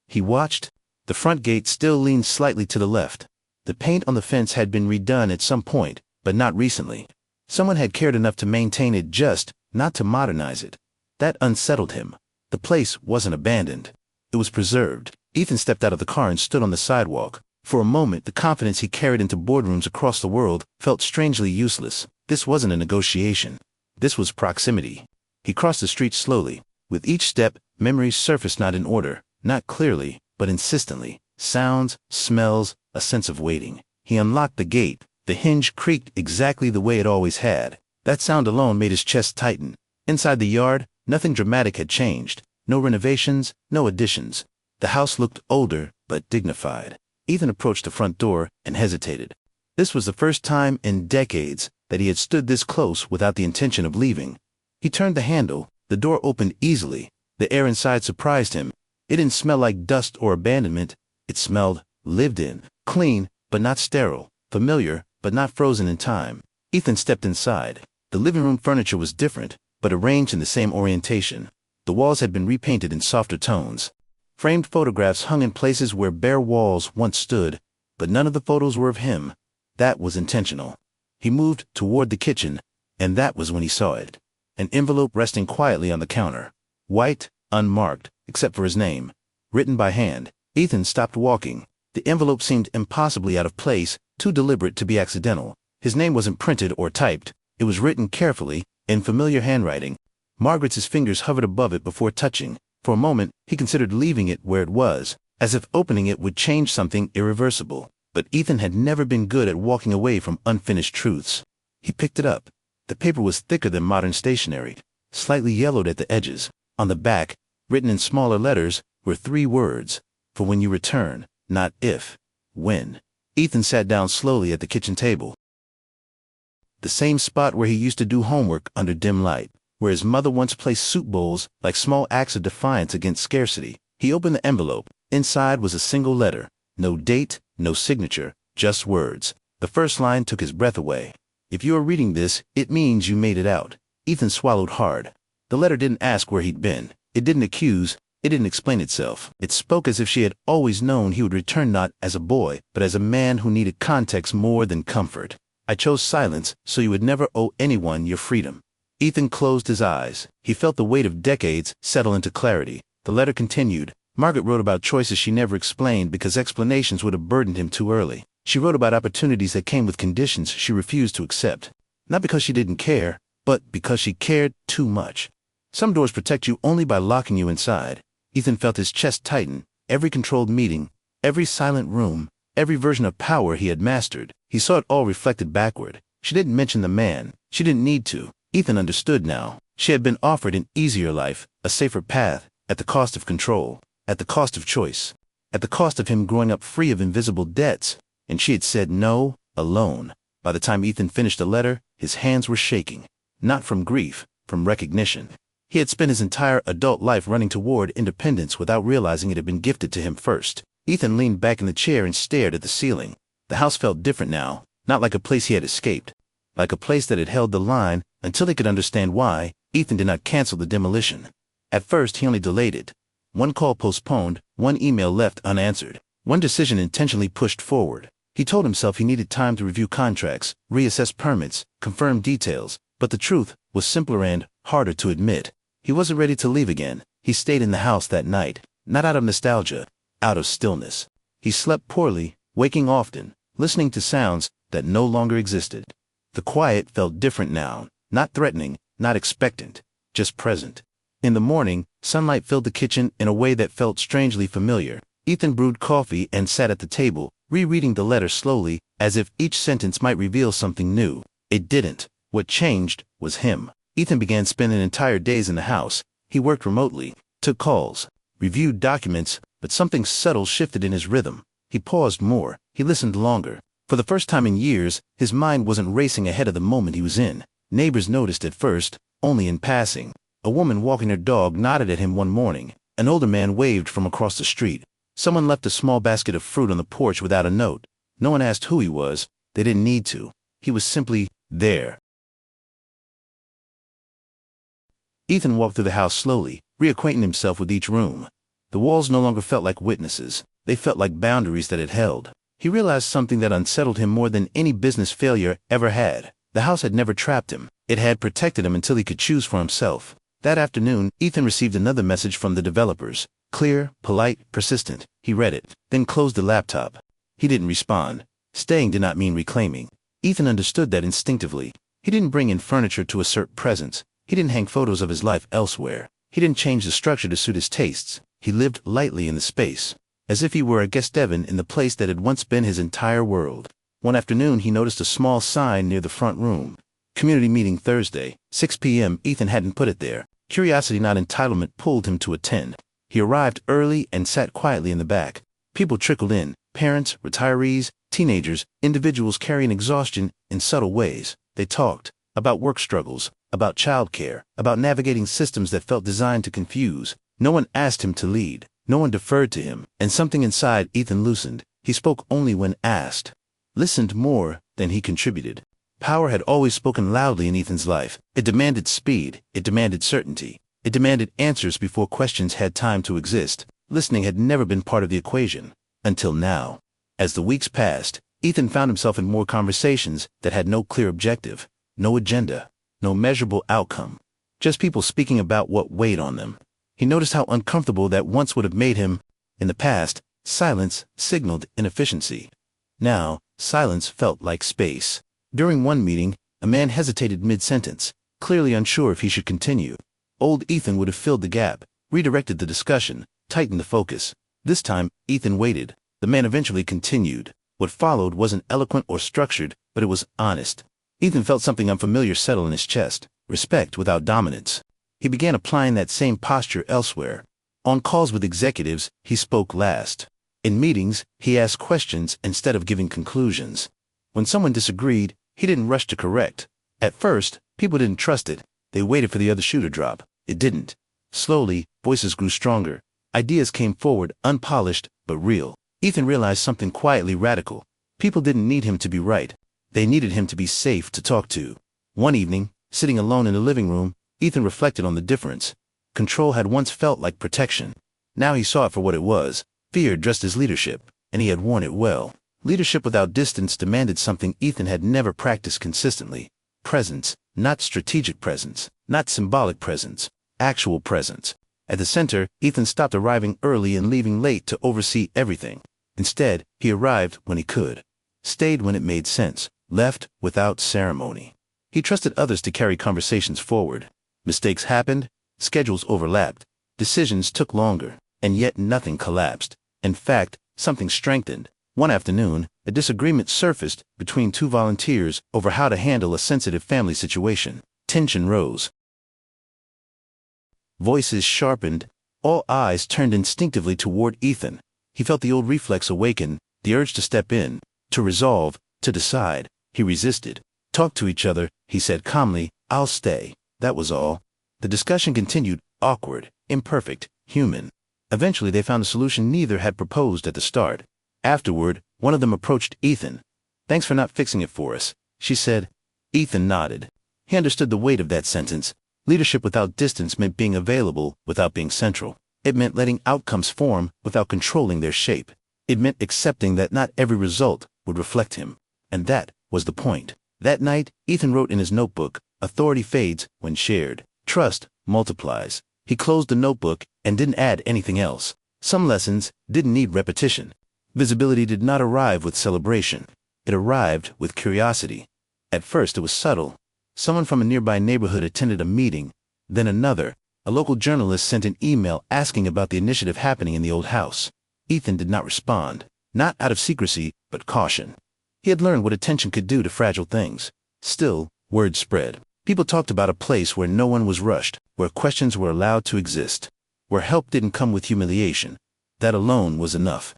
He watched. The front gate still leaned slightly to the left. The paint on the fence had been redone at some point, but not recently. Someone had cared enough to maintain it just, not to modernize it. That unsettled him. The place wasn't abandoned. It was preserved. Ethan stepped out of the car and stood on the sidewalk. For a moment, the confidence he carried into boardrooms across the world felt strangely useless. This wasn't a negotiation. This was proximity. He crossed the street slowly. With each step, memories surfaced not in order, not clearly, but insistently. Sounds, smells, a sense of waiting. He unlocked the gate. The hinge creaked exactly the way it always had. That sound alone made his chest tighten. Inside the yard, Nothing dramatic had changed. No renovations, no additions. The house looked older, but dignified. Ethan approached the front door and hesitated. This was the first time in decades that he had stood this close without the intention of leaving. He turned the handle. The door opened easily. The air inside surprised him. It didn't smell like dust or abandonment. It smelled lived in, clean, but not sterile, familiar, but not frozen in time. Ethan stepped inside. The living room furniture was different, but arranged in the same orientation. The walls had been repainted in softer tones. Framed photographs hung in places where bare walls once stood, but none of the photos were of him. That was intentional. He moved toward the kitchen, and that was when he saw it. An envelope resting quietly on the counter. White, unmarked, except for his name. Written by hand. Ethan stopped walking. The envelope seemed impossibly out of place, too deliberate to be accidental. His name wasn't printed or typed. It was written carefully, in familiar handwriting. Margaret's fingers hovered above it before touching. For a moment, he considered leaving it where it was, as if opening it would change something irreversible. But Ethan had never been good at walking away from unfinished truths. He picked it up. The paper was thicker than modern stationery, slightly yellowed at the edges. On the back, written in smaller letters, were 3 words. For when you return, not if, when. Ethan sat down slowly at the kitchen table. The same spot where he used to do homework under dim light, where his mother once placed soup bowls like small acts of defiance against scarcity. He opened the envelope. Inside was a single letter. No date, no signature, just words. The first line took his breath away. If you are reading this, it means you made it out. Ethan swallowed hard. The letter didn't ask where he'd been. It didn't accuse. It didn't explain itself. It spoke as if she had always known he would return not as a boy, but as a man who needed context more than comfort. I chose silence so you would never owe anyone your freedom. Ethan closed his eyes. He felt the weight of decades settle into clarity. The letter continued. Margaret wrote about choices she never explained because explanations would have burdened him too early. She wrote about opportunities that came with conditions she refused to accept. Not because she didn't care, but because she cared too much. Some doors protect you only by locking you inside. Ethan felt his chest tighten. Every controlled meeting, every silent room, every version of power he had mastered. He saw it all reflected backward. She didn't mention the man. She didn't need to. Ethan understood now. She had been offered an easier life, a safer path, at the cost of control, at the cost of choice, at the cost of him growing up free of invisible debts. And she had said no, alone. By the time Ethan finished the letter, his hands were shaking. Not from grief, from recognition. He had spent his entire adult life running toward independence without realizing it had been gifted to him first. Ethan leaned back in the chair and stared at the ceiling. The house felt different now, not like a place he had escaped. Like a place that had held the line until he could understand why. Ethan did not cancel the demolition. At first, he only delayed it. One call postponed, one email left unanswered, one decision intentionally pushed forward. He told himself he needed time to review contracts, reassess permits, confirm details, but the truth was simpler and harder to admit. He wasn't ready to leave again. He stayed in the house that night, not out of nostalgia, out of stillness. He slept poorly, waking often, listening to sounds that no longer existed. The quiet felt different now, not threatening, not expectant, just present. In the morning, sunlight filled the kitchen in a way that felt strangely familiar. Ethan brewed coffee and sat at the table, rereading the letter slowly, as if each sentence might reveal something new. It didn't. What changed was him. Ethan began spending entire days in the house. He worked remotely, took calls, reviewed documents, but something subtle shifted in his rhythm. He paused more. He listened longer. For the first time in years, his mind wasn't racing ahead of the moment he was in. Neighbors noticed at first, only in passing. A woman walking her dog nodded at him one morning. An older man waved from across the street. Someone left a small basket of fruit on the porch without a note. No one asked who he was. They didn't need to. He was simply there. Ethan walked through the house slowly, reacquainting himself with each room. The walls no longer felt like witnesses. They felt like boundaries that it held. He realized something that unsettled him more than any business failure ever had. The house had never trapped him. It had protected him until he could choose for himself. That afternoon, Ethan received another message from the developers. Clear, polite, persistent. He read it, then closed the laptop. He didn't respond. Staying did not mean reclaiming. Ethan understood that instinctively. He didn't bring in furniture to assert presence. He didn't hang photos of his life elsewhere. He didn't change the structure to suit his tastes. He lived lightly in the space, as if he were a guest Devon in the place that had once been his entire world. One afternoon, he noticed a small sign near the front room. Community meeting Thursday, 6 p.m. Ethan hadn't put it there. Curiosity, not entitlement, pulled him to attend. He arrived early and sat quietly in the back. People trickled in, parents, retirees, teenagers, individuals carrying exhaustion in subtle ways. They talked about work struggles, about childcare, about navigating systems that felt designed to confuse. No one asked him to lead. No one deferred to him, and something inside Ethan loosened. He spoke only when asked, listened more than he contributed. Power had always spoken loudly in Ethan's life. It demanded speed. It demanded certainty. It demanded answers before questions had time to exist. Listening had never been part of the equation, until now. As the weeks passed, Ethan found himself in more conversations that had no clear objective, no agenda, no measurable outcome. Just people speaking about what weighed on them. He noticed how uncomfortable that once would have made him. In the past, silence signaled inefficiency. Now, silence felt like space. During one meeting, a man hesitated mid-sentence, clearly unsure if he should continue. Old Ethan would have filled the gap, redirected the discussion, tightened the focus. This time, Ethan waited. The man eventually continued. What followed wasn't eloquent or structured, but it was honest. Ethan felt something unfamiliar settle in his chest, respect without dominance. He began applying that same posture elsewhere. On calls with executives, he spoke last. In meetings, he asked questions instead of giving conclusions. When someone disagreed, he didn't rush to correct. At first, people didn't trust it. They waited for the other shoe to drop. It didn't. Slowly, voices grew stronger. Ideas came forward, unpolished, but real. Ethan realized something quietly radical. People didn't need him to be right. They needed him to be safe to talk to. One evening, sitting alone in the living room, Ethan reflected on the difference. Control had once felt like protection. Now he saw it for what it was, fear dressed as leadership, and he had worn it well. Leadership without distance demanded something Ethan had never practiced consistently. Presence, not strategic presence, not symbolic presence, actual presence. At the center, Ethan stopped arriving early and leaving late to oversee everything. Instead, he arrived when he could, stayed when it made sense, left without ceremony. He trusted others to carry conversations forward. Mistakes happened, schedules overlapped, decisions took longer, and yet nothing collapsed. In fact, something strengthened. One afternoon, a disagreement surfaced between two volunteers over how to handle a sensitive family situation. Tension rose. Voices sharpened. All eyes turned instinctively toward Ethan. He felt the old reflex awaken, the urge to step in, to resolve, to decide. He resisted. Talk to each other, he said calmly. I'll stay. That was all. The discussion continued, awkward, imperfect, human. Eventually they found a solution neither had proposed at the start. Afterward, one of them approached Ethan. Thanks for not fixing it for us, she said. Ethan nodded. He understood the weight of that sentence. Leadership without distance meant being available without being central. It meant letting outcomes form without controlling their shape. It meant accepting that not every result would reflect him. And that was the point. That night, Ethan wrote in his notebook, authority fades when shared. Trust multiplies. He closed the notebook and didn't add anything else. Some lessons didn't need repetition. Visibility did not arrive with celebration. It arrived with curiosity. At first it was subtle. Someone from a nearby neighborhood attended a meeting, then another. A local journalist sent an email asking about the initiative happening in the old house. Ethan did not respond, not out of secrecy, but caution. He had learned what attention could do to fragile things. Still, word spread. People talked about a place where no one was rushed, where questions were allowed to exist, where help didn't come with humiliation. That alone was enough.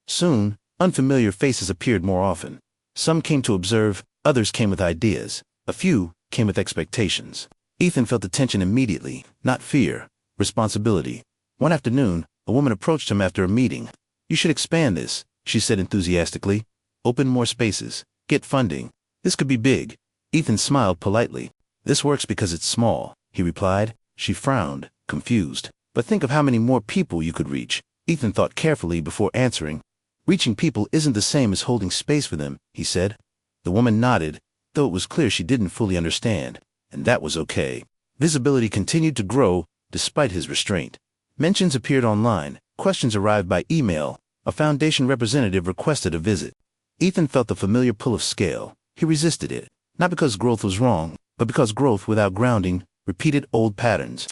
Soon, unfamiliar faces appeared more often. Some came to observe, others came with ideas. A few came with expectations. Ethan felt the tension immediately, not fear, responsibility. One afternoon, a woman approached him after a meeting. You should expand this, she said enthusiastically. Open more spaces. Get funding. This could be big. Ethan smiled politely. This works because it's small, he replied. She frowned, confused. But think of how many more people you could reach. Ethan thought carefully before answering. Reaching people isn't the same as holding space for them, he said. The woman nodded, though it was clear she didn't fully understand. And that was okay. Visibility continued to grow, despite his restraint. Mentions appeared online, questions arrived by email. A foundation representative requested a visit. Ethan felt the familiar pull of scale. He resisted it, not because growth was wrong, but because growth without grounding repeated old patterns.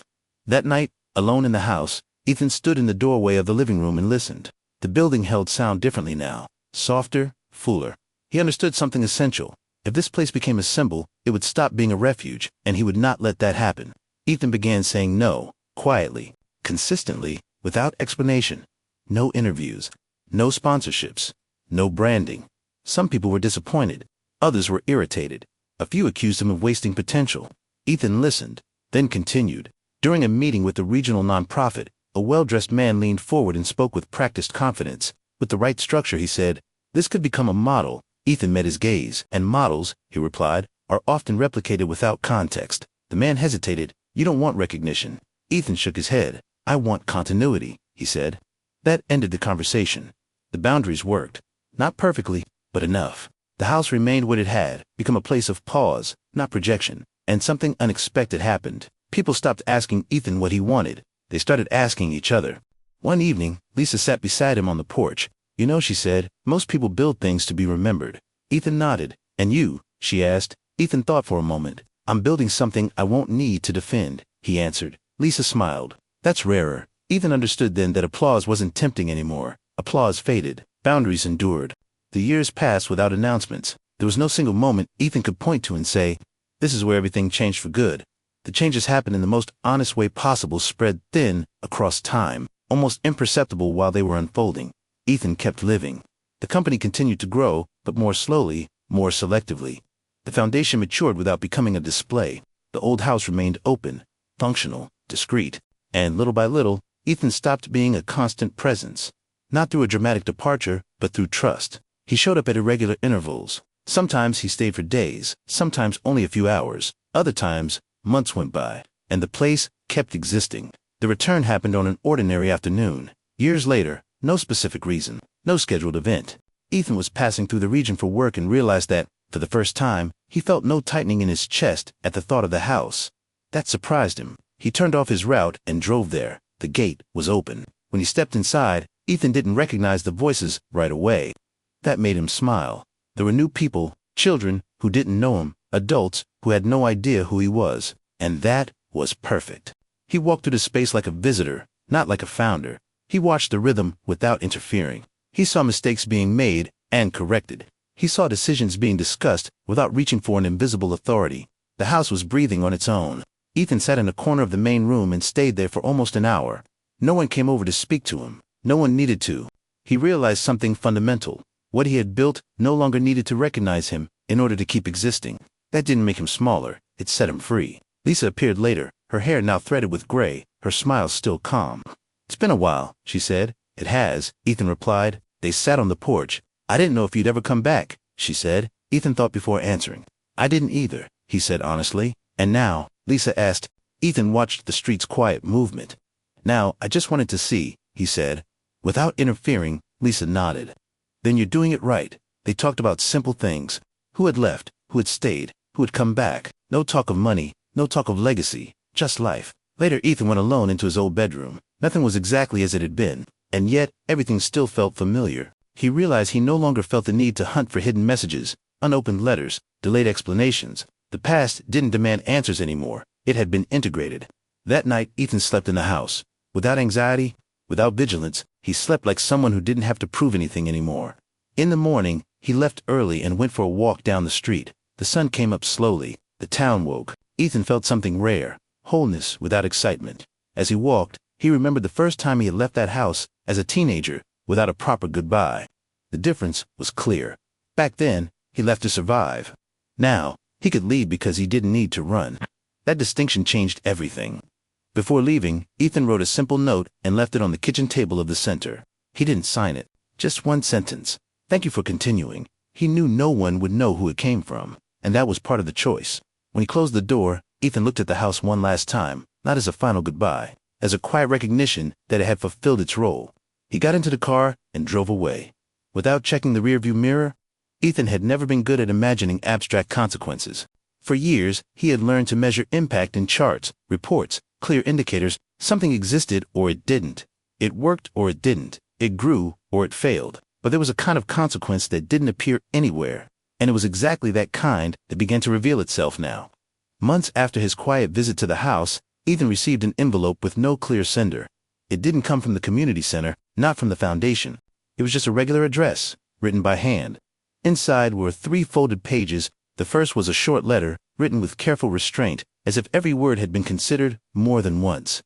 That night, alone in the house, Ethan stood in the doorway of the living room and listened. The building held sound differently now, softer, fuller. He understood something essential. If this place became a symbol, it would stop being a refuge, and he would not let that happen. Ethan began saying no, quietly, consistently, without explanation. No interviews, no sponsorships, no branding. Some people were disappointed. Others were irritated. A few accused him of wasting potential. Ethan listened, then continued. During a meeting with the regional nonprofit, a well-dressed man leaned forward and spoke with practiced confidence. With the right structure, he said, "This could become a model." Ethan met his gaze. "And models," he replied, "are often replicated without context." The man hesitated. "You don't want recognition." Ethan shook his head. "I want continuity," he said. That ended the conversation. The boundaries worked. Not perfectly, but enough. The house remained what it had, become a place of pause, not projection. And something unexpected happened. People stopped asking Ethan what he wanted. They started asking each other. One evening, Lisa sat beside him on the porch. "You know," she said, "most people build things to be remembered." Ethan nodded. "And you?" she asked. Ethan thought for a moment. "I'm building something I won't need to defend," he answered. Lisa smiled. "That's rarer." Ethan understood then that applause wasn't tempting anymore. Applause faded. Boundaries endured. The years passed without announcements. There was no single moment Ethan could point to and say, "This is where everything changed for good." The changes happened in the most honest way possible, spread thin across time, almost imperceptible while they were unfolding. Ethan kept living. The company continued to grow, but more slowly, more selectively. The foundation matured without becoming a display. The old house remained open, functional, discreet, and little by little, Ethan stopped being a constant presence. Not through a dramatic departure, but through trust. He showed up at irregular intervals. Sometimes he stayed for days, sometimes only a few hours. Other times, months went by, and the place kept existing. The return happened on an ordinary afternoon. Years later, no specific reason, no scheduled event. Ethan was passing through the region for work and realized that, for the first time, he felt no tightening in his chest at the thought of the house. That surprised him. He turned off his route and drove there. The gate was open. When he stepped inside, Ethan didn't recognize the voices right away. That made him smile. There were new people, children who didn't know him, adults who had no idea who he was. And that was perfect. He walked through the space like a visitor, not like a founder. He watched the rhythm without interfering. He saw mistakes being made and corrected. He saw decisions being discussed without reaching for an invisible authority. The house was breathing on its own. Ethan sat in a corner of the main room and stayed there for almost an hour. No one came over to speak to him. No one needed to. He realized something fundamental. What he had built no longer needed to recognize him in order to keep existing. That didn't make him smaller. It set him free. Lisa appeared later, her hair now threaded with gray, her smile still calm. "It's been a while," she said. "It has," Ethan replied. They sat on the porch. "I didn't know if you'd ever come back," she said. Ethan thought before answering. "I didn't either," he said honestly. "And now?" Lisa asked. Ethan watched the street's quiet movement. "Now, I just wanted to see," he said. Without interfering, Lisa nodded. "Then you're doing it right." They talked about simple things. Who had left, who had stayed, who had come back. No talk of money, no talk of legacy, just life. Later, Ethan went alone into his old bedroom. Nothing was exactly as it had been, and yet everything still felt familiar. He realized he no longer felt the need to hunt for hidden messages, unopened letters, delayed explanations. The past didn't demand answers anymore. It had been integrated. That night, Ethan slept in the house. Without anxiety, without vigilance, he slept like someone who didn't have to prove anything anymore. In the morning, he left early and went for a walk down the street. The sun came up slowly. The town woke. Ethan felt something rare, wholeness without excitement. As he walked, he remembered the first time he had left that house as a teenager without a proper goodbye. The difference was clear. Back then, he left to survive. Now, he could leave because he didn't need to run. That distinction changed everything. Before leaving, Ethan wrote a simple note and left it on the kitchen table of the center. He didn't sign it. Just one sentence. "Thank you for continuing." He knew no one would know who it came from, and that was part of the choice. When he closed the door, Ethan looked at the house one last time, not as a final goodbye, as a quiet recognition that it had fulfilled its role. He got into the car and drove away. Without checking the rearview mirror, Ethan had never been good at imagining abstract consequences. For years, he had learned to measure impact in charts, reports, clear indicators. Something existed or it didn't. It worked or it didn't. It grew or it failed. But there was a kind of consequence that didn't appear anywhere. And it was exactly that kind that began to reveal itself now. Months after his quiet visit to the house, Ethan received an envelope with no clear sender. It didn't come from the community center, not from the foundation. It was just a regular address, written by hand. Inside were 3 folded pages. The first was a short letter, written with careful restraint, as if every word had been considered more than once.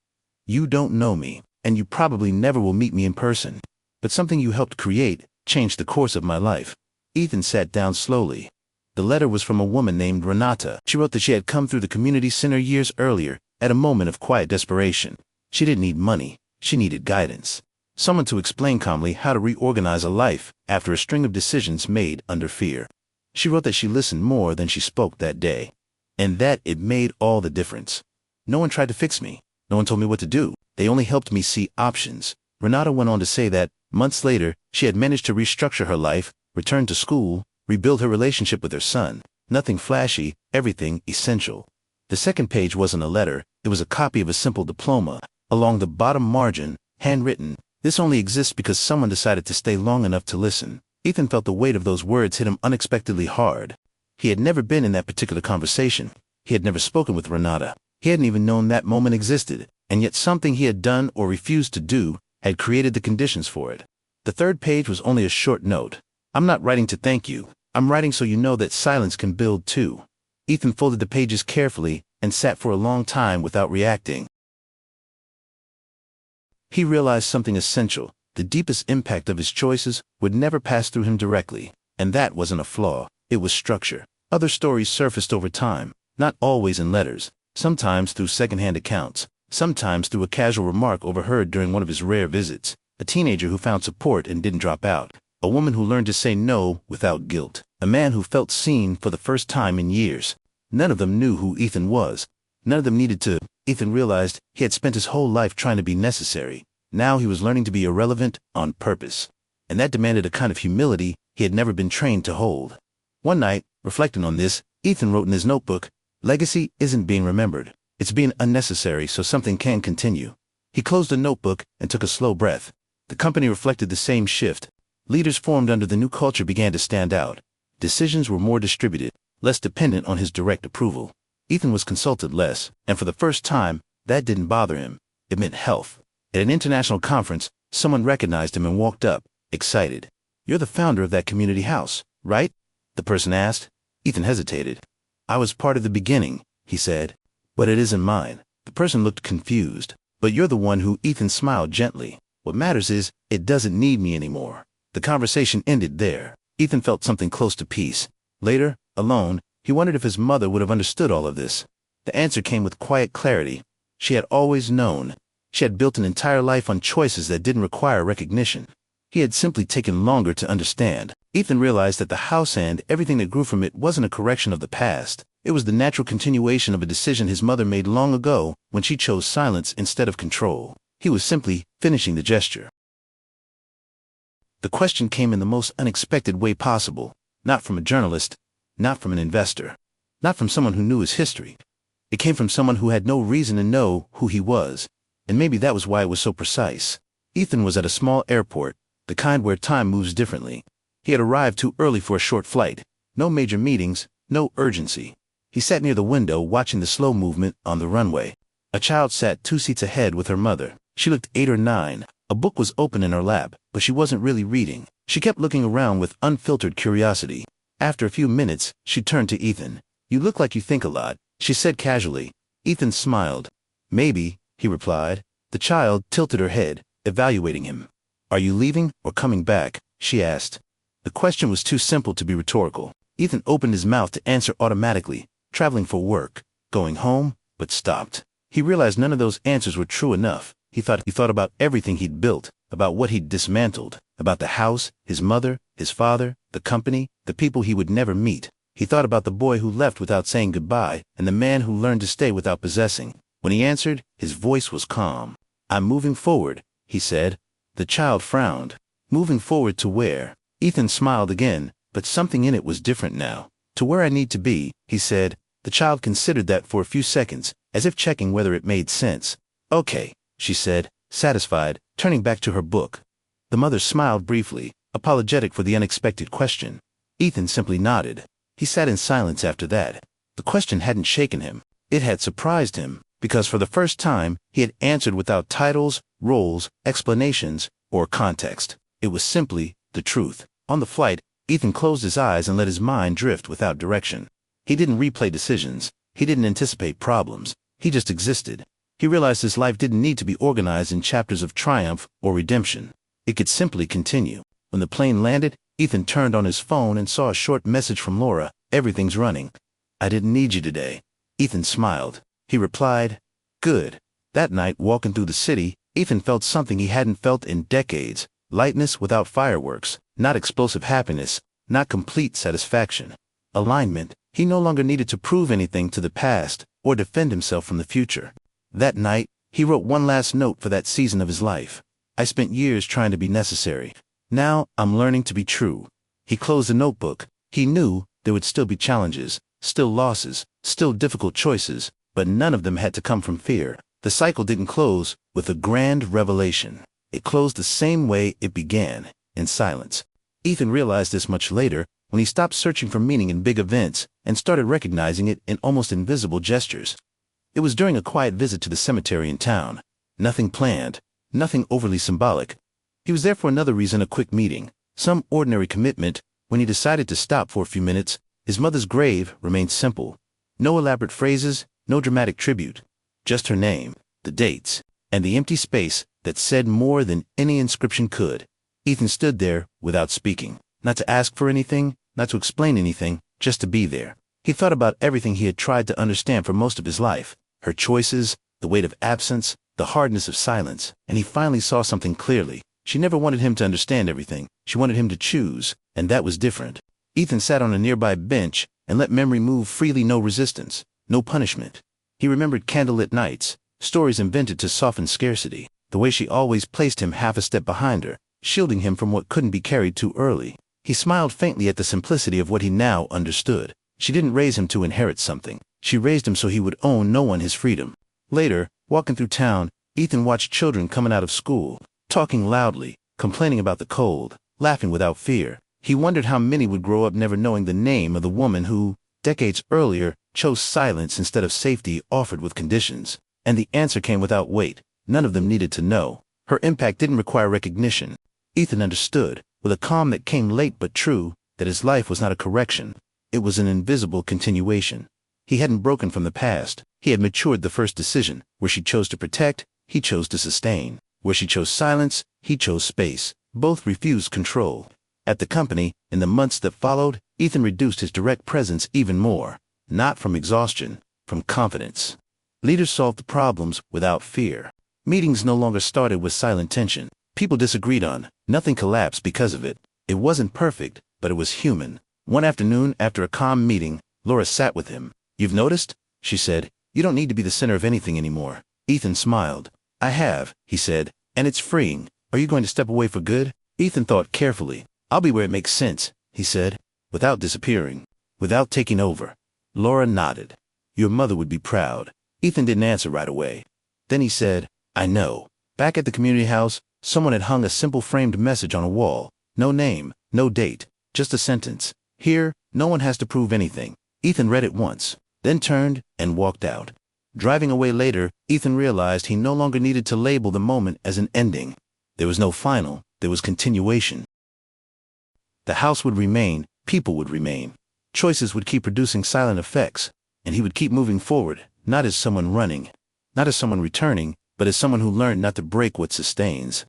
You don't know me, and you probably never will meet me in person. But something you helped create changed the course of my life. Ethan sat down slowly. The letter was from a woman named Renata. She wrote that she had come through the community center years earlier, at a moment of quiet desperation. She didn't need money, she needed guidance. Someone to explain calmly how to reorganize a life after a string of decisions made under fear. She wrote that she listened more than she spoke that day, and that it made all the difference. No one tried to fix me. No one told me what to do. They only helped me see options. Renata went on to say that, months later, she had managed to restructure her life, return to school, rebuild her relationship with her son. Nothing flashy, everything essential. The second page wasn't a letter, it was a copy of a simple diploma. Along the bottom margin, handwritten, "This only exists because someone decided to stay long enough to listen." Ethan felt the weight of those words hit him unexpectedly hard. He had never been in that particular conversation. He had never spoken with Renata. He hadn't even known that moment existed, and yet something he had done or refused to do had created the conditions for it. The third page was only a short note. "I'm not writing to thank you. I'm writing so you know that silence can build too." Ethan folded the pages carefully and sat for a long time without reacting. He realized something essential. The deepest impact of his choices would never pass through him directly, and that wasn't a flaw, it was structure. Other stories surfaced over time, not always in letters, sometimes through secondhand accounts, sometimes through a casual remark overheard during one of his rare visits, a teenager who found support and didn't drop out, a woman who learned to say no without guilt, a man who felt seen for the first time in years. None of them knew who Ethan was. None of them needed to. Ethan realized he had spent his whole life trying to be necessary. Now he was learning to be irrelevant on purpose. And that demanded a kind of humility he had never been trained to hold. One night, reflecting on this, Ethan wrote in his notebook, "Legacy isn't being remembered. It's being unnecessary so something can continue." He closed the notebook and took a slow breath. The company reflected the same shift. Leaders formed under the new culture began to stand out. Decisions were more distributed, less dependent on his direct approval. Ethan was consulted less, and for the first time, that didn't bother him. It meant health. At an international conference, someone recognized him and walked up, excited. "You're the founder of that community house, right?" the person asked. Ethan hesitated. "I was part of the beginning," he said. "But it isn't mine." The person looked confused. "But you're the one who..." Ethan smiled gently. "What matters is, it doesn't need me anymore." The conversation ended there. Ethan felt something close to peace. Later, alone, he wondered if his mother would have understood all of this. The answer came with quiet clarity. She had always known. She had built an entire life on choices that didn't require recognition. He had simply taken longer to understand. Ethan realized that the house and everything that grew from it wasn't a correction of the past. It was the natural continuation of a decision his mother made long ago when she chose silence instead of control. He was simply finishing the gesture. The question came in the most unexpected way possible. Not from a journalist, not from an investor, not from someone who knew his history. It came from someone who had no reason to know who he was, and maybe that was why it was so precise. Ethan was at a small airport, the kind where time moves differently. He had arrived too early for a short flight. No major meetings, no urgency. He sat near the window watching the slow movement on the runway. A child sat 2 seats ahead with her mother. She looked 8 or 9. A book was open in her lap, but she wasn't really reading. She kept looking around with unfiltered curiosity. After a few minutes, she turned to Ethan. "You look like you think a lot," she said casually. Ethan smiled. "Maybe," he replied. The child tilted her head, evaluating him. "Are you leaving or coming back?" she asked. The question was too simple to be rhetorical. Ethan opened his mouth to answer automatically. Traveling for work, going home, but stopped. He realized none of those answers were true enough. He thought about everything he'd built, about what he'd dismantled, about the house, his mother, his father, the company, the people he would never meet. He thought about the boy who left without saying goodbye, and the man who learned to stay without possessing. When he answered, his voice was calm. "I'm moving forward," he said. The child frowned. "Moving forward to where?" Ethan smiled again, but something in it was different now. "To where I need to be," he said. The child considered that for a few seconds, as if checking whether it made sense. "Okay," she said, satisfied, turning back to her book. The mother smiled briefly, apologetic for the unexpected question. Ethan simply nodded. He sat in silence after that. The question hadn't shaken him. It had surprised him, because for the first time, he had answered without titles, roles, explanations, or context. It was simply the truth. On the flight, Ethan closed his eyes and let his mind drift without direction. He didn't replay decisions. He didn't anticipate problems. He just existed. He realized his life didn't need to be organized in chapters of triumph or redemption. It could simply continue. When the plane landed, Ethan turned on his phone and saw a short message from Laura. "Everything's running. I didn't need you today." Ethan smiled. He replied, "Good." That night, walking through the city, Ethan felt something he hadn't felt in decades. Lightness without fireworks, not explosive happiness, not complete satisfaction. Alignment. He no longer needed to prove anything to the past or defend himself from the future. That night, he wrote one last note for that season of his life. "I spent years trying to be necessary. Now, I'm learning to be true." He closed the notebook. He knew there would still be challenges, still losses, still difficult choices, but none of them had to come from fear. The cycle didn't close with a grand revelation. It closed the same way it began, in silence. Ethan realized this much later, when he stopped searching for meaning in big events and started recognizing it in almost invisible gestures. It was during a quiet visit to the cemetery in town. Nothing planned, nothing overly symbolic. He was there for another reason, a quick meeting, some ordinary commitment. When he decided to stop for a few minutes, his mother's grave remained simple. No elaborate phrases, no dramatic tribute. Just her name, the dates, and the empty space that said more than any inscription could. Ethan stood there without speaking, not to ask for anything, not to explain anything, just to be there. He thought about everything he had tried to understand for most of his life, her choices, the weight of absence, the hardness of silence, and he finally saw something clearly. She never wanted him to understand everything. She wanted him to choose, and that was different. Ethan sat on a nearby bench and let memory move freely, no resistance, no punishment. He remembered candlelit nights, stories invented to soften scarcity, the way she always placed him half a step behind her, shielding him from what couldn't be carried too early. He smiled faintly at the simplicity of what he now understood. She didn't raise him to inherit something. She raised him so he would own no one his freedom. Later, walking through town, Ethan watched children coming out of school, talking loudly, complaining about the cold, laughing without fear. He wondered how many would grow up never knowing the name of the woman who, decades earlier, chose silence instead of safety offered with conditions. And the answer came without weight. None of them needed to know. Her impact didn't require recognition. Ethan understood, with a calm that came late but true, that his life was not a correction. It was an invisible continuation. He hadn't broken from the past. He had matured. The first decision. Where she chose to protect, he chose to sustain. Where she chose silence, he chose space. Both refused control. At the company, in the months that followed, Ethan reduced his direct presence even more. Not from exhaustion, from confidence. Leaders solved the problems without fear. Meetings no longer started with silent tension. People disagreed on. Nothing collapsed because of it. It wasn't perfect, but it was human. One afternoon, after a calm meeting, Laura sat with him. "You've noticed?" she said. "You don't need to be the center of anything anymore." Ethan smiled. "I have," he said, "and it's freeing. Are you going to step away for good?" Ethan thought carefully. "I'll be where it makes sense," he said, "without disappearing, without taking over." Laura nodded. "Your mother would be proud." Ethan didn't answer right away. Then he said, "I know." Back at the community house, someone had hung a simple framed message on a wall. No name, no date, just a sentence. "Here, no one has to prove anything." Ethan read it once, then turned and walked out. Driving away later, Ethan realized he no longer needed to label the moment as an ending. There was no final, there was continuation. The house would remain, people would remain. Choices would keep producing silent effects, and he would keep moving forward, not as someone running, not as someone returning, but as someone who learned not to break what sustains.